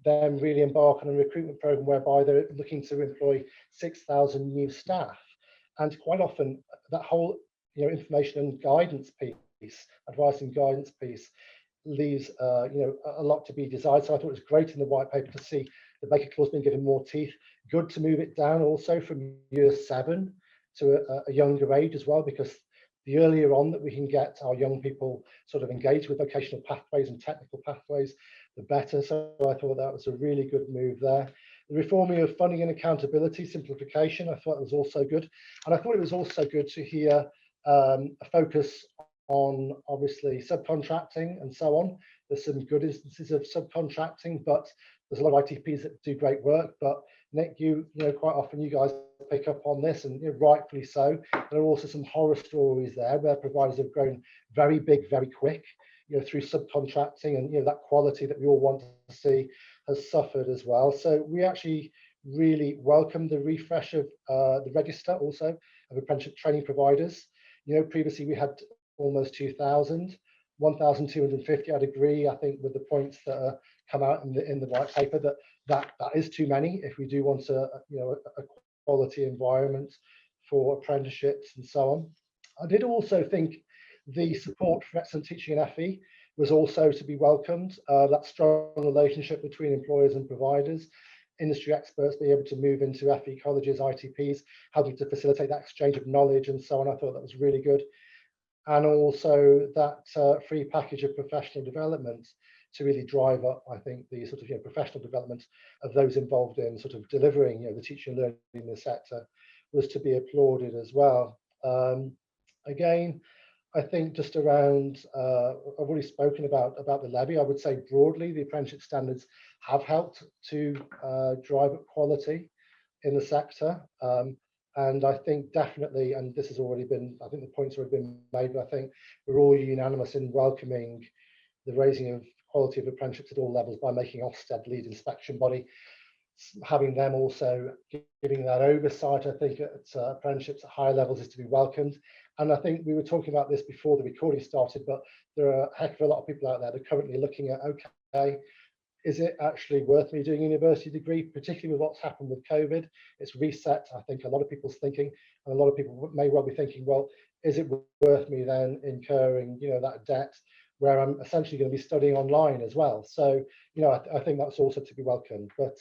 them really embark on a recruitment program whereby they're looking to employ 6,000 new staff. And quite often that whole information and guidance piece, advice and guidance piece, leaves a lot to be desired. So I thought it was great in the white paper to see the Baker clause being given more teeth. Good to move it down also from year 7 to a younger age as well, because the earlier on that we can get our young people sort of engaged with vocational pathways and technical pathways, the better. So I thought that was a really good move there. The reforming of funding and accountability, simplification, I thought was also good. And I thought it was also good to hear a focus on obviously subcontracting and so on. There's some good instances of subcontracting, but there's a lot of ITPs that do great work. But Nick, quite often you guys pick up on this, and rightfully so. There are also some horror stories there where providers have grown very big, very quick, through subcontracting, and that quality that we all want to see has suffered as well. So we actually really welcome the refresh of the register also of apprenticeship training providers. Previously we had almost 2,000, 1,250. I'd agree, I think, with the points that come out in the white paper that is too many if we do want a quality environment for apprenticeships and so on. I did also think the support for excellent teaching in FE was also to be welcomed. That strong relationship between employers and providers, industry experts being able to move into FE colleges, ITPs, helping to facilitate that exchange of knowledge and so on. I thought that was really good. And also that free package of professional development to really drive up, I think, the sort of professional development of those involved in sort of delivering the teaching and learning in the sector was to be applauded as well. Again, I think just around, I've already spoken about the levy. I would say broadly, the apprenticeship standards have helped to drive up quality in the sector. And I think definitely, and this has already been, I think the points have already been made, but I think we're all unanimous in welcoming the raising of quality of apprenticeships at all levels by making Ofsted lead inspection body, having them also giving that oversight. I think at apprenticeships at higher levels is to be welcomed. And I think we were talking about this before the recording started, but there are a heck of a lot of people out there that are currently looking at, okay, is it actually worth me doing a university degree, particularly with what's happened with COVID? It's reset, I think, a lot of people's thinking, and a lot of people may well be thinking, well, is it worth me then incurring, that debt where I'm essentially going to be studying online as well? So, I think that's also to be welcomed. But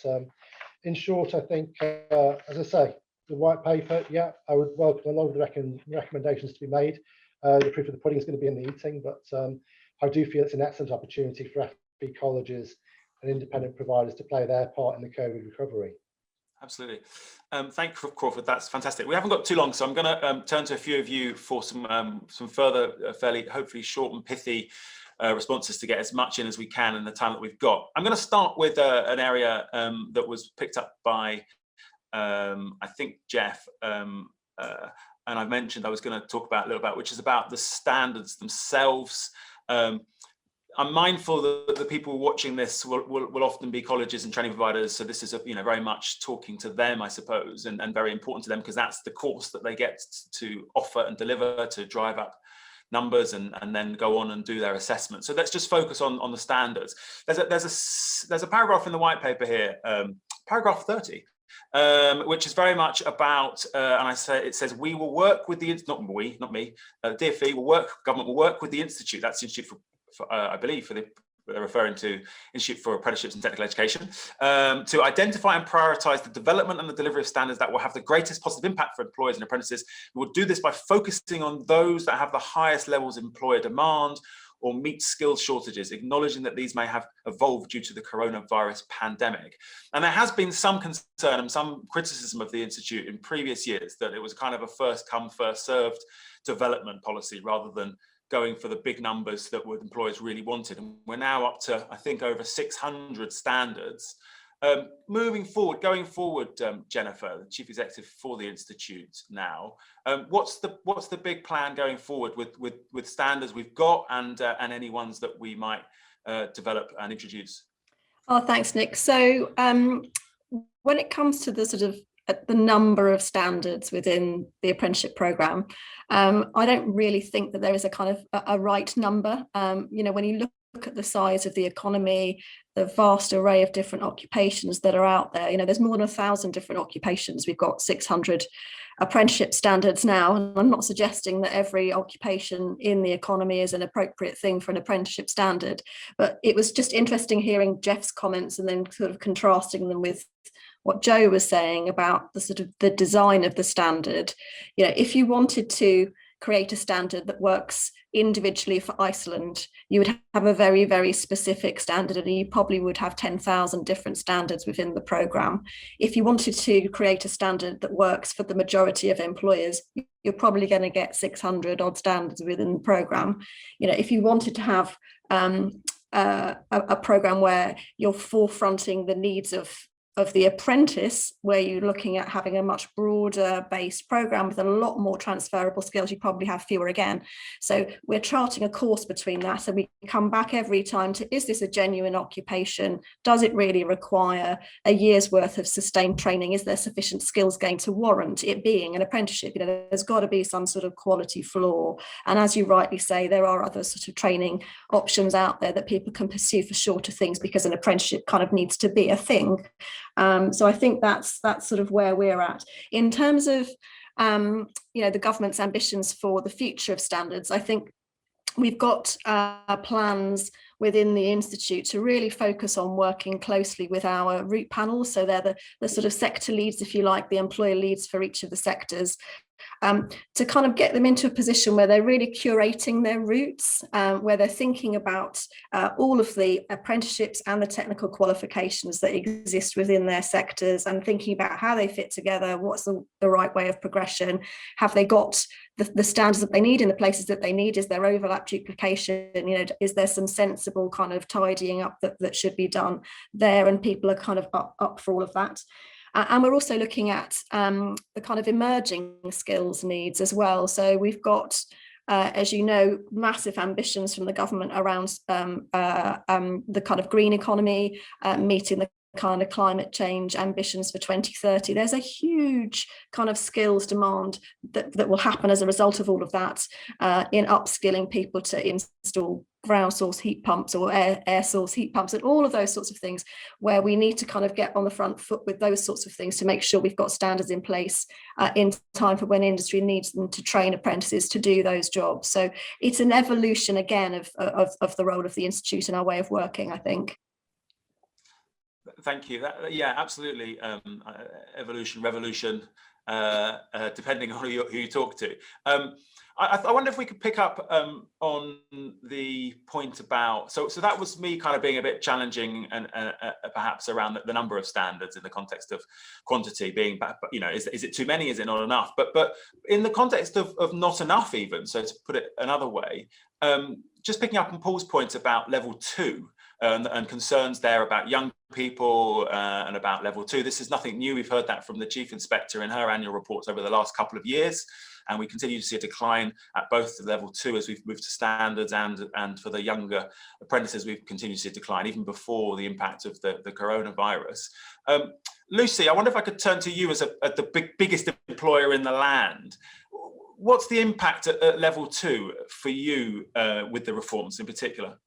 in short, I think, as I say, the white paper, yeah, I would welcome a lot of the recommendations to be made. The proof of the pudding is going to be in the eating, but I do feel it's an excellent opportunity for FE colleges and independent providers to play their part in the COVID recovery. Absolutely. Thank you, Crawford. That's fantastic. We haven't got too long, so I'm going to turn to a few of you for some further, fairly, hopefully short and pithy responses to get as much in as we can in the time that we've got. I'm going to start with an area that was picked up by, I think, Jeff, and I mentioned I was going to talk about a little bit, which is about the standards themselves. I'm mindful that the people watching this will often be colleges and training providers, so this is very much talking to them, I suppose, and very important to them, because that's the course that they get to offer and deliver to drive up numbers and then go on and do their assessment. So let's just focus on the standards. There's a paragraph in the white paper here, paragraph 30. Which is very much about, and it says, we will work with the, not me, DFE government will work with the Institute, that's the Institute for I believe, they're referring to Institute for Apprenticeships and Technical Education, to identify and prioritise the development and the delivery of standards that will have the greatest positive impact for employers and apprentices. We will do this by focusing on those that have the highest levels of employer demand or meet skills shortages, acknowledging that these may have evolved due to the coronavirus pandemic. And there has been some concern and some criticism of the Institute in previous years that it was kind of a first come, first served development policy rather than going for the big numbers that employers really wanted. And we're now up to, I think, over 600 standards. Going forward, Jennifer, the Chief Executive for the Institute now, what's the big plan going forward with standards we've got and any ones that we might develop and introduce? Oh, thanks, Nick. So when it comes to the sort of the number of standards within the apprenticeship programme, I don't really think that there is a kind of a right number. When you look at the size of the economy, the vast array of different occupations that are out there, there's more than 1,000 different occupations. We've got 600 apprenticeship standards now, and I'm not suggesting that every occupation in the economy is an appropriate thing for an apprenticeship standard, but it was just interesting hearing Jeff's comments and then sort of contrasting them with what Joe was saying about the sort of the design of the standard. If you wanted to create a standard that works individually for Iceland, you would have a very, very specific standard, and you probably would have 10,000 different standards within the programme. If you wanted to create a standard that works for the majority of employers, you're probably going to get 600 odd standards within the programme. If you wanted to have a programme where you're forefronting the needs of the apprentice, where you're looking at having a much broader based program with a lot more transferable skills, you probably have fewer again. So we're charting a course between that, and we come back every time to, is this a genuine occupation? Does it really require a year's worth of sustained training? Is there sufficient skills gain to warrant it being an apprenticeship? There's got to be some sort of quality floor. And as you rightly say, there are other sort of training options out there that people can pursue for shorter things, because an apprenticeship kind of needs to be a thing. So I think that's sort of where we're at. In terms of the government's ambitions for the future of standards, I think we've got plans within the Institute to really focus on working closely with our route panels. So they're the sort of sector leads, if you like, the employer leads for each of the sectors, to kind of get them into a position where they're really curating their routes, where they're thinking about all of the apprenticeships and the technical qualifications that exist within their sectors, and thinking about how they fit together, what's the right way of progression, have they got the standards that they need in the places that they need? Is there overlap, duplication? You know, is there some sensible kind of tidying up that should be done there? And people are kind of up for all of that. And we're also looking at the kind of emerging skills needs as well. So we've got, as you know, massive ambitions from the government around the kind of green economy, meeting the kind of climate change ambitions for 2030. There's a huge kind of skills demand that will happen as a result of all of that, in upskilling people to install ground source heat pumps or air source heat pumps and all of those sorts of things, where we need to kind of get on the front foot with those sorts of things to make sure we've got standards in place in time for when industry needs them to train apprentices to do those jobs. So it's an evolution again of the role of the Institute and our way of working, I think. Thank you. Yeah, absolutely. Evolution, revolution, depending on who you talk to. I wonder if we could pick up on the point about, so that was me kind of being a bit challenging and perhaps around the number of standards in the context of quantity being, you know, is it too many? Is it not enough? But in the context of not enough even, so to put it another way, just picking up on Paul's point about level 2, and concerns there about young people and about level 2. This is nothing new. We've heard that from the Chief Inspector in her annual reports over the last couple of years. And we continue to see a decline at both the level 2 as we've moved to standards, and for the younger apprentices, we've continued to see a decline even before the impact of the coronavirus. Lucy, I wonder if I could turn to you as the biggest employer in the land. What's the impact at level 2 for you with the reforms in particular?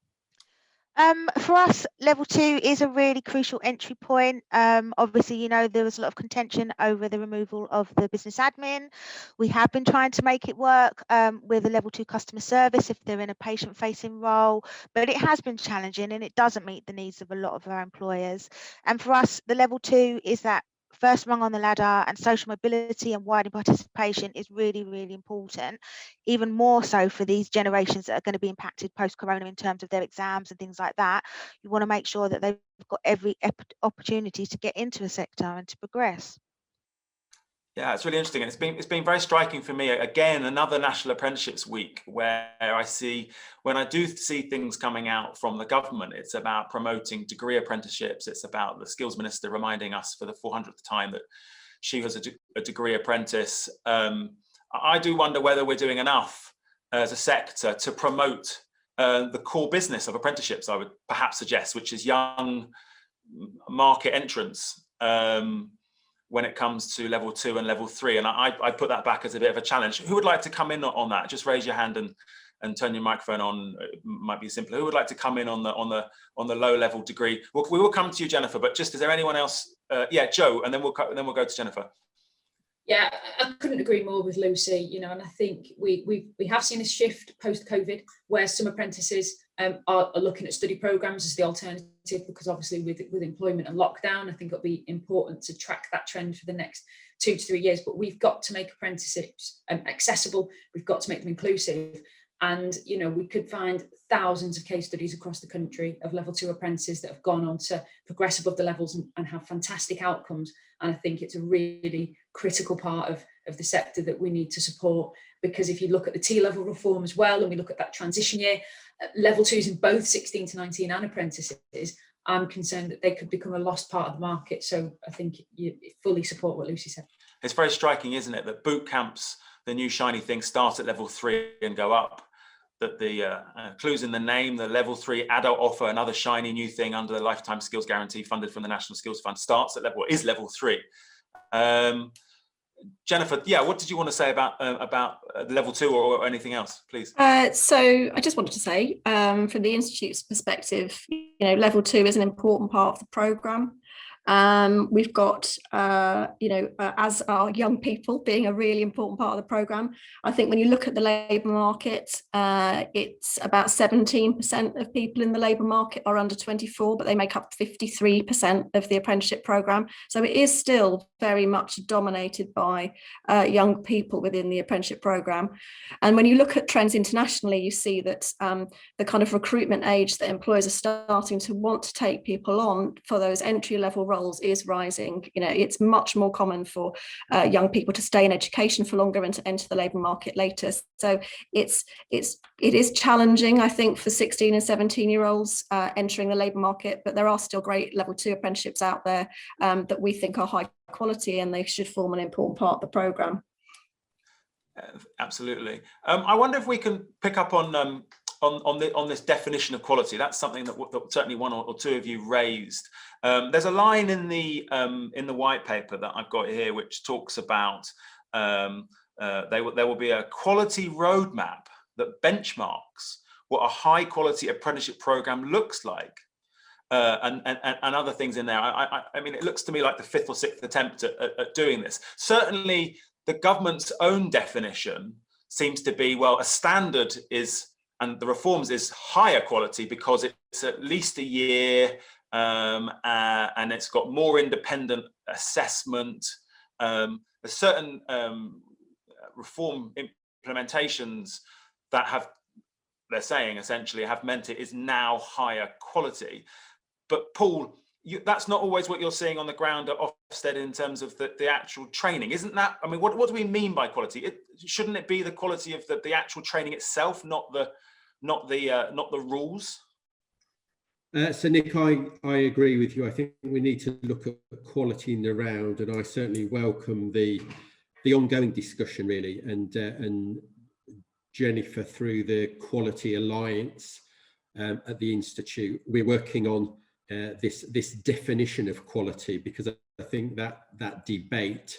For us, level 2 is a really crucial entry point. Obviously, you know, there was a lot of contention over the removal of the business admin. We have been trying to make it work with a level 2 customer service if they're in a patient-facing role, but it has been challenging and it doesn't meet the needs of a lot of our employers. And for us, the level 2 is that first rung on the ladder, and social mobility and wider participation is really, really important, even more so for these generations that are going to be impacted post-corona in terms of their exams and things like that. You want to make sure that they've got every opportunity to get into a sector and to progress. Yeah, it's really interesting, and it's been very striking for me. Again, another National Apprenticeships week where I see, when I do see things coming out from the government, it's about promoting degree apprenticeships. It's about the Skills Minister reminding us for the 400th time that she was a degree apprentice. I do wonder whether we're doing enough as a sector to promote the core business of apprenticeships, I would perhaps suggest, which is young market entrants. When it comes to level 2 and level 3, and I put that back as a bit of a challenge. Who would like to come in on that? Just raise your hand and turn your microphone on. It might be simpler. Who would like to come in on the low level degree? We will come to you, Jennifer. But just, is there anyone else? Yeah, Joe, and then we'll go to Jennifer. Yeah, I couldn't agree more with Lucy. You know, and I think we have seen a shift post COVID where some apprentices are looking at study programs as the alternative, because obviously with employment and lockdown, I think it'll be important to track that trend for the next 2 to 3 years. But we've got to make apprenticeships accessible. We've got to make them inclusive. And, you know, we could find thousands of case studies across the country of level 2 apprentices that have gone on to progress above the levels and have fantastic outcomes. And I think it's a really critical part of the sector that we need to support, because if you look at the T-level reform as well, and we look at that transition year, level 2s in both 16 to 19 and apprentices, I'm concerned that they could become a lost part of the market. So I think you fully support what Lucy said. It's very striking, isn't it, that boot camps, the new shiny thing, start at level 3 and go up. That the clues in the name, the level 3 adult offer, another shiny new thing under the lifetime skills guarantee funded from the National Skills Fund, starts at is level 3. Jennifer, yeah, what did you want to say about level 2 or anything else, please? So I just wanted to say, from the Institute's perspective, you know, level 2 is an important part of the programme. We've got, as our young people being a really important part of the programme. I think when you look at the labour market, it's about 17% of people in the labour market are under 24, but they make up 53% of the apprenticeship programme. So it is still very much dominated by young people within the apprenticeship programme. And when you look at trends internationally, you see that the kind of recruitment age that employers are starting to want to take people on for those entry-level roles roles is rising. You know, it's much more common for young people to stay in education for longer and to enter the labour market later. So it is challenging, I think, for 16 and 17-year-olds entering the labour market, but there are still great level 2 apprenticeships out there that we think are high quality, and they should form an important part of the programme. Absolutely. I wonder if we can pick up on this definition of quality. That's something that certainly one or two of you raised. There's a line in the white paper that I've got here which talks about there will be a quality roadmap that benchmarks what a high quality apprenticeship program looks like, and other things in there. I mean, it looks to me like the 5th or 6th attempt at doing this. Certainly, the government's own definition seems to be, well, a standard is, and the reforms is higher quality because it's at least a year, and it's got more independent assessment. There's certain reform implementations that have, they're saying essentially, have meant it is now higher quality. But Paul, that's not always what you're seeing on the ground at Ofsted in terms of the actual training, isn't that? I mean, what do we mean by quality? Shouldn't it be the quality of the actual training itself, not the rules? So Nick, I agree with you. I think we need to look at quality in the round, and I certainly welcome the ongoing discussion, really, and Jennifer, through the Quality Alliance at the Institute, we're working on this definition of quality, because I think that debate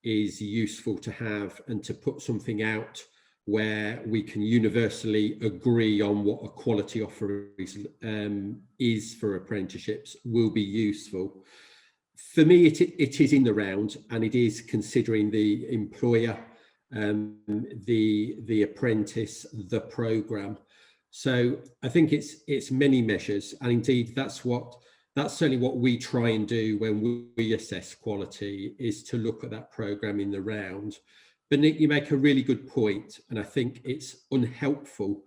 is useful to have, and to put something out where we can universally agree on what a quality offer is for apprenticeships will be useful. For me, it is in the round, and it is considering the employer, the apprentice, the programme. So I think it's many measures, and indeed that's certainly what we try and do when we assess quality, is to look at that programme in the round. But Nick, you make a really good point, and I think it's unhelpful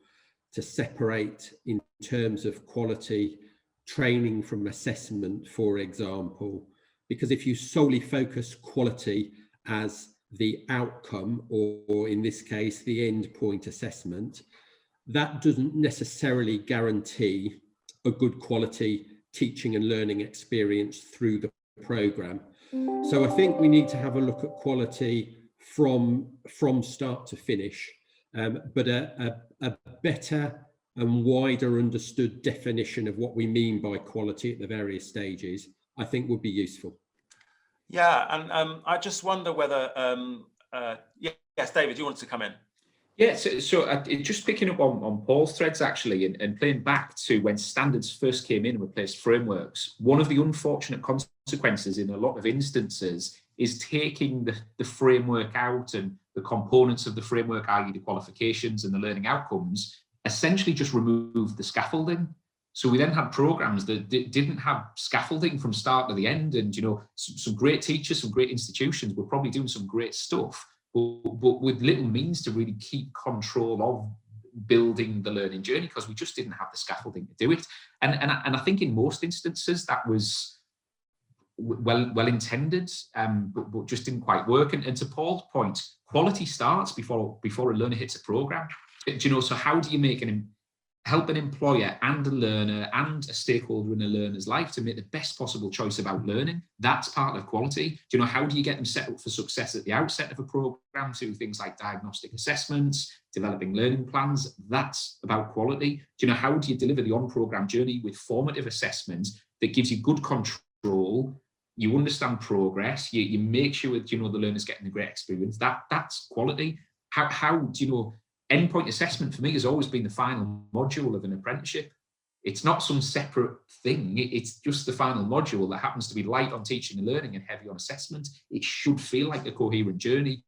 to separate, in terms of quality, training from assessment, for example, because if you solely focus quality as the outcome, or in this case, the end point assessment, that doesn't necessarily guarantee a good quality teaching and learning experience through the programme. So I think we need to have a look at quality from start to finish, but a better and wider understood definition of what we mean by quality at the various stages, I think would be useful. Yeah, and I just wonder whether, yes, David, you wanted to come in? Yeah, so just picking up on Paul's threads, actually, and playing back to when standards first came in and replaced frameworks, one of the unfortunate consequences in a lot of instances is taking the framework out, and the components of the framework, i.e. the qualifications and the learning outcomes, essentially just removed the scaffolding. So we then had programs that didn't have scaffolding from start to the end, and some great teachers, some great institutions were probably doing some great stuff, but with little means to really keep control of building the learning journey, because we just didn't have the scaffolding to do it. And I think in most instances that was well intended, but just didn't quite work. And to Paul's point, quality starts before a learner hits a program. So how do you help an employer and a learner and a stakeholder in a learner's life to make the best possible choice about learning? That's part of quality. How do you get them set up for success at the outset of a program through things like diagnostic assessments, developing learning plans? That's about quality. How do you deliver the on-program journey with formative assessments that gives you good control? You understand progress. You make sure that the learner's getting a great experience. That's quality. How endpoint assessment for me has always been the final module of an apprenticeship. It's not some separate thing. It's just the final module that happens to be light on teaching and learning and heavy on assessment. It should feel like a coherent journey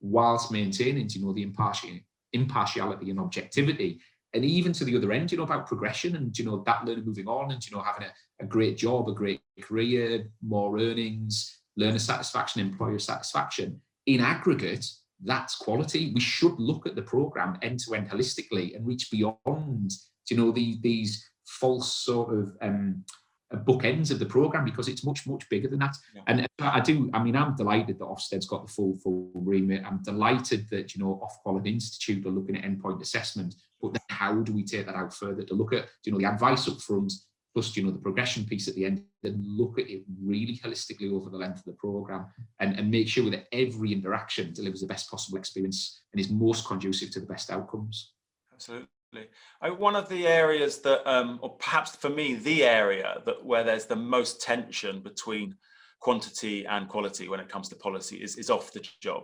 whilst maintaining, the impartiality and objectivity. And even to the other end, about progression and, that learner moving on and, having a great job, a great career, more earnings, learner satisfaction, employer satisfaction. In aggregate, that's quality. We should look at the programme end to end holistically and reach beyond, these false sort of bookends of the programme, because it's much, much bigger than that. Yeah. And I'm delighted that Ofsted's got the full remit. I'm delighted that, Ofqual Institute are looking at endpoint assessment, but then how do we take that out further to look at, the advice up front, plus, the progression piece at the end, then look at it really holistically over the length of the programme and make sure that every interaction delivers the best possible experience and is most conducive to the best outcomes. Absolutely. One of the areas that, or perhaps for me, the area where there's the most tension between quantity and quality when it comes to policy is off the job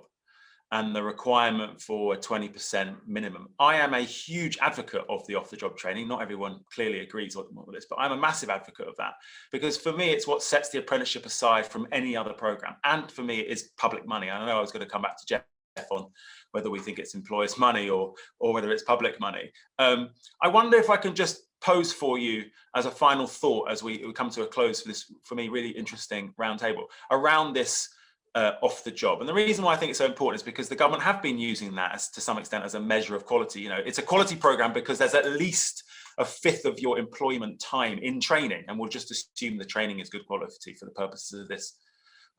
and the requirement for a 20% minimum. I am a huge advocate of the off-the-job training. Not everyone clearly agrees with this, but I'm a massive advocate of that, because for me, it's what sets the apprenticeship aside from any other program. And for me, it is public money. I know I was going to come back to Jeff on whether we think it's employers' money or whether it's public money. I wonder if I can just pose for you as a final thought as we come to a close for this, for me, really interesting roundtable around this off the job. And the reason why I think it's so important is because the government have been using that to some extent as a measure of quality. It's a quality program because there's at least a fifth of your employment time in training, and we'll just assume the training is good quality for the purposes of this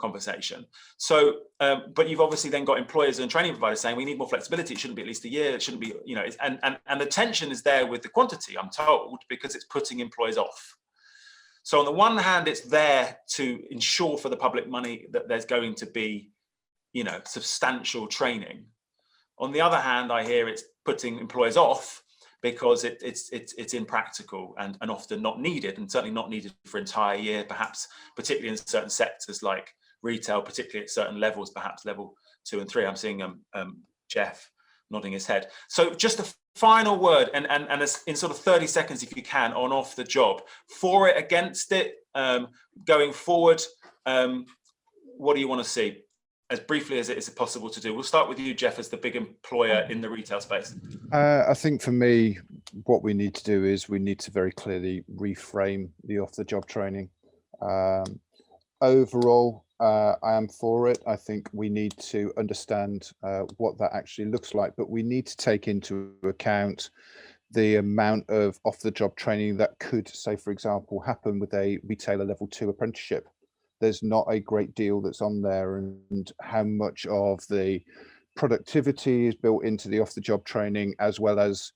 conversation. So, but you've obviously then got employers and training providers saying we need more flexibility. It shouldn't be at least a year. It shouldn't be, and the tension is there with the quantity, I'm told, because it's putting employers off. So on the one hand, it's there to ensure for the public money that there's going to be, substantial training. On the other hand, I hear it's putting employers off because it's impractical and often not needed, and certainly not needed for an entire year, perhaps, particularly in certain sectors like retail, particularly at certain levels, perhaps level 2 and 3. I'm seeing Jeff nodding his head. So just a final word, and in sort of 30 seconds, if you can, on off the job, for it, against it, going forward, what do you want to see? As briefly as it is possible to do. We'll start with you, Jeff, as the big employer in the retail space. I think for me, what we need to do is we need to very clearly reframe the off-the-job training. Overall, I am for it. I think we need to understand what that actually looks like, but we need to take into account the amount of off-the-job training that could, say, for example, happen with a retailer level 2 apprenticeship. There's not a great deal that's on there, and how much of the productivity is built into the off-the-job training as well as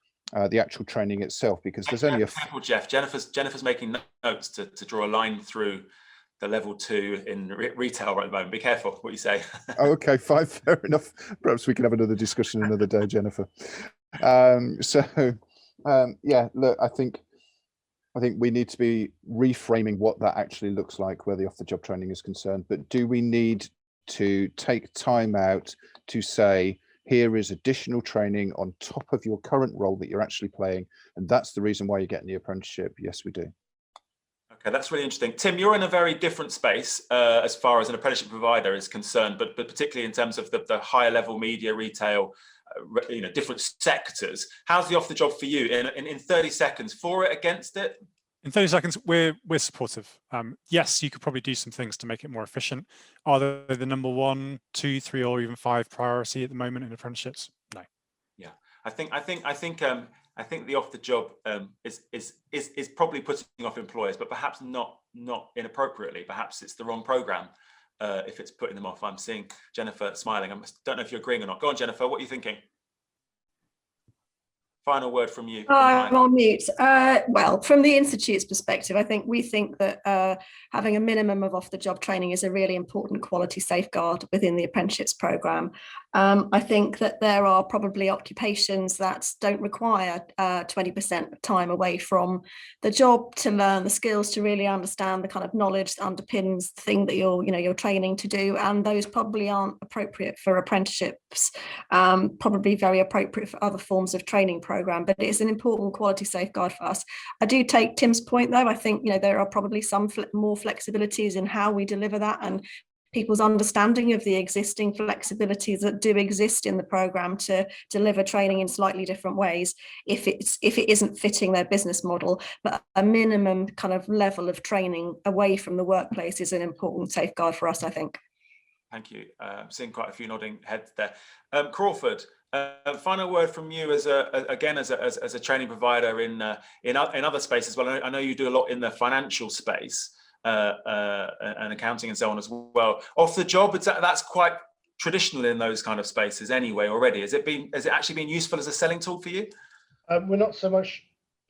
the actual training itself, because there's only a careful, Jeff. Jennifer's making notes to draw a line through the level 2 in retail right at the moment. Be careful what you say. Oh, okay, fine, fair enough. Perhaps we can have another discussion another day, Jennifer. Yeah, look, I think we need to be reframing what that actually looks like where the off-the-job training is concerned. But do we need to take time out to say, here is additional training on top of your current role that you're actually playing, and that's the reason why you're getting the apprenticeship? Yes, we do. Okay, that's really interesting. Tim, you're in a very different space as far as an apprenticeship provider is concerned, but particularly in terms of the higher level media, retail, different sectors. How's the off the job for you in 30 seconds? For it, against it? In 30 seconds, we're supportive. Yes, you could probably do some things to make it more efficient. Are they the number 1, 2, 3, or even 5 priority at the moment in apprenticeships? No. Yeah, I think the off the job is probably putting off employers, but perhaps not inappropriately. Perhaps it's the wrong program if it's putting them off. I'm seeing Jennifer smiling. I don't know if you're agreeing or not. Go on, Jennifer. What are you thinking? Final word from you. I'm on mute. Well, from the Institute's perspective, I think we think that having a minimum of off-the-job training is a really important quality safeguard within the apprenticeships programme. I think that there are probably occupations that don't require 20% time away from the job to learn the skills, to really understand the kind of knowledge that underpins the thing that you're training to do, and those probably aren't appropriate for apprenticeships. Probably very appropriate for other forms of training programme, but it's an important quality safeguard for us. I do take Tim's point, though. I think there are probably some more flexibilities in how we deliver that, and people's understanding of the existing flexibilities that do exist in the programme to deliver training in slightly different ways if it isn't fitting their business model. But a minimum kind of level of training away from the workplace is an important safeguard for us, I think. Thank you. I'm seeing quite a few nodding heads there. Crawford, Final word from you as a training provider in other spaces. Well, I know you do a lot in the financial space and accounting and so on as well. Off the job, that's quite traditional in those kind of spaces anyway already. Has it actually been useful as a selling tool for you? We're not so much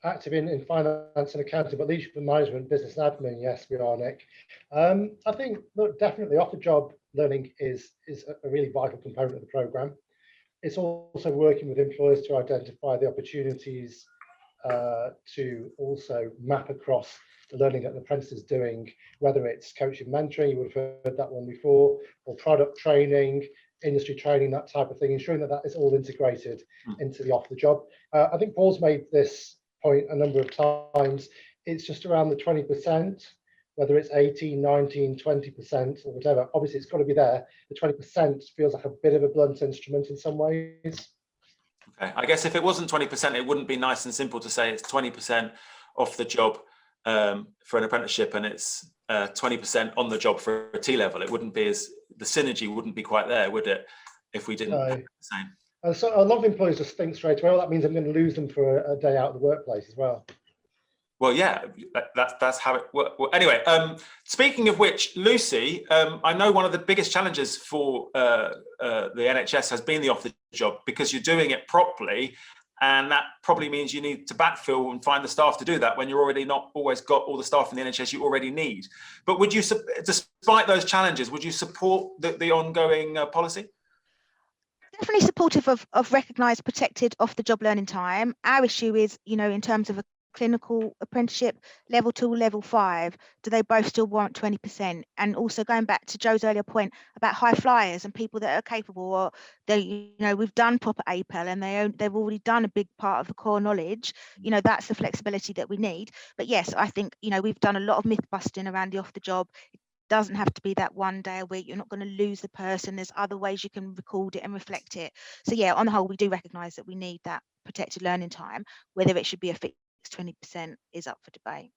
active in finance and accounting, but leadership and management, business and admin, yes, we are, Nick. I think, look, definitely off-the-job learning is a really vital component of the programme. It's also working with employers to identify the opportunities to also map across the learning that the apprentice is doing, whether it's coaching, mentoring, you would have heard that one before, or product training, industry training, that type of thing, ensuring that that is all integrated into the off-the-job. I think Paul's made this point a number of times. It's just around the 20%, whether it's 18, 19, 20% or whatever. Obviously, it's got to be there. The 20% feels like a bit of a blunt instrument in some ways. Okay, I guess if it wasn't 20%, it wouldn't be nice and simple to say it's 20% off the job for an apprenticeship and it's 20% on the job for a T-level. It wouldn't be the synergy wouldn't be quite there, would it, if we didn't have the same? So a lot of employers just think straight away, well, that means I'm going to lose them for a day out of the workplace as well. Well, yeah, that's how it works. Well, anyway, speaking of which, Lucy, I know one of the biggest challenges for the NHS has been the off-the-job, because you're doing it properly, and that probably means you need to backfill and find the staff to do that when you're already not always got all the staff in the NHS you already need. But would you, despite those challenges, would you support the ongoing policy? Definitely supportive of recognised, protected off-the-job learning time. Our issue is, in terms of a clinical apprenticeship, level 2, level 5, do they both still warrant 20%? And also going back to Joe's earlier point about high flyers and people that are capable, or we've done proper APEL and they've already done a big part of the core knowledge. That's the flexibility that we need. But yes, I think we've done a lot of myth busting around the off-the-job. Doesn't have to be that one day a week. You're not going to lose the person. There's other ways you can record it and reflect it. So yeah, on the whole, we do recognise that we need that protected learning time. Whether it should be a fixed 20% is up for debate.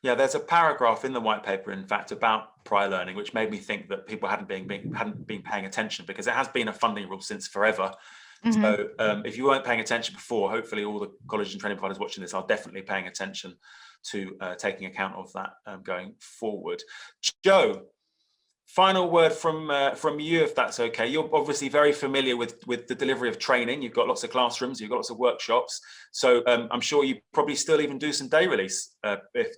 Yeah, there's a paragraph in the white paper, in fact, about prior learning, which made me think that people hadn't been paying attention, because it has been a funding rule since forever. Mm-hmm. So if you weren't paying attention before, hopefully all the colleges and training providers watching this are definitely paying attention to taking account of that going forward. Joe, final word from you, if that's okay. You're obviously very familiar with the delivery of training. You've got lots of classrooms, you've got lots of workshops. So I'm sure you probably still even do some day release.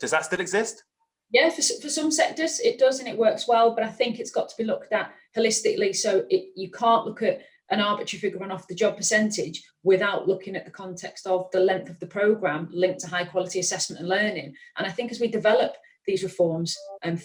Does that still exist? Yeah, for some sectors it does, and it works well, but I think it's got to be looked at holistically. So you can't look at an arbitrary figure on off the job percentage without looking at the context of the length of the programme linked to high quality assessment and learning. And I think as we develop these reforms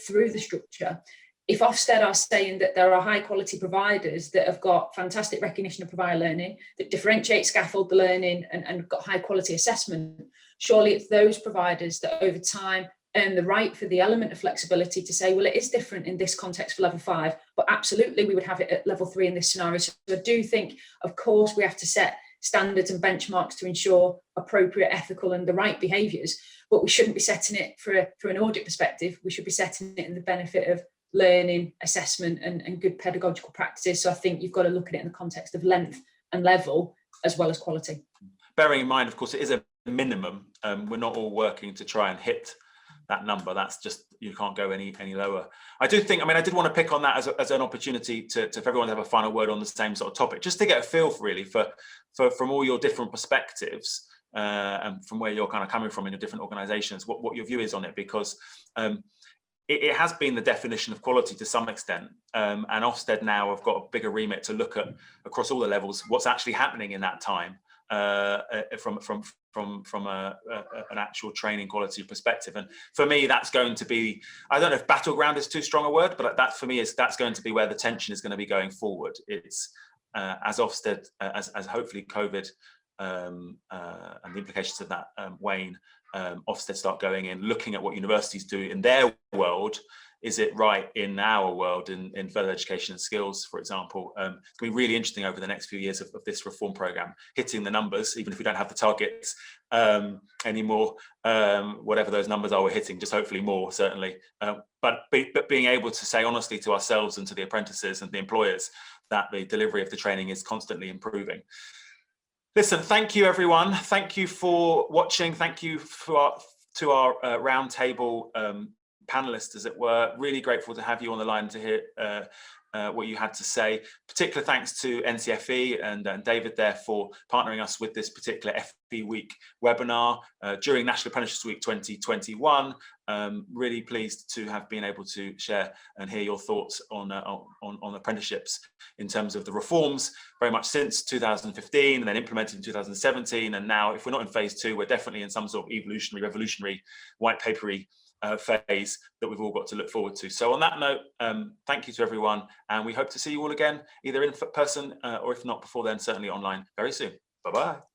through the structure, if Ofsted are saying that there are high quality providers that have got fantastic recognition of provider learning, that differentiate scaffold the learning and got high quality assessment, surely it's those providers that over time earn the right for the element of flexibility to say, well, it is different in this context for level 5, but absolutely we would have it at level 3 in this scenario. So I do think, of course, we have to set standards and benchmarks to ensure appropriate, ethical and the right behaviours, but we shouldn't be setting it for an audit perspective. We should be setting it in the benefit of learning, assessment and good pedagogical practices. So I think you've got to look at it in the context of length and level as well as quality. Bearing in mind, of course, it is a minimum. We're not all working to try and hit that number. That's just, you can't go any lower. I do think, I did want to pick on that as an opportunity for everyone to have a final word on the same sort of topic, just to get a feel really for from all your different perspectives and from where you're kind of coming from in your different organizations, what your view is on it, because it has been the definition of quality to some extent, and Ofsted now have got a bigger remit to look at across all the levels what's actually happening in that time from an actual training quality perspective. And for me, that's going to be, I don't know if battleground is too strong a word, but that for me that's going to be where the tension is going to be going forward. It's as Ofsted, as hopefully COVID and the implications of that wane, Ofsted start going in, looking at what universities do in their world. Is it right in our world, in further education and skills, for example? It's going to be really interesting over the next few years of this reform programme, hitting the numbers, even if we don't have the targets anymore, whatever those numbers are, we're hitting, just hopefully more, certainly. But being able to say honestly to ourselves and to the apprentices and the employers, that the delivery of the training is constantly improving. Listen, thank you everyone. Thank you for watching. Thank you to our roundtable panelists, as it were. Really grateful to have you on the line to hear what you had to say. Particular thanks to NCFE and David there for partnering us with this particular FE Week webinar during National Apprenticeships Week 2021. Really pleased to have been able to share and hear your thoughts on apprenticeships in terms of the reforms very much since 2015 and then implemented in 2017, and now if we're not in phase 2, we're definitely in some sort of evolutionary, revolutionary, white papery phase that we've all got to look forward to. So on that note, thank you to everyone, and we hope to see you all again either in person or if not before then, certainly online very soon. Bye-bye.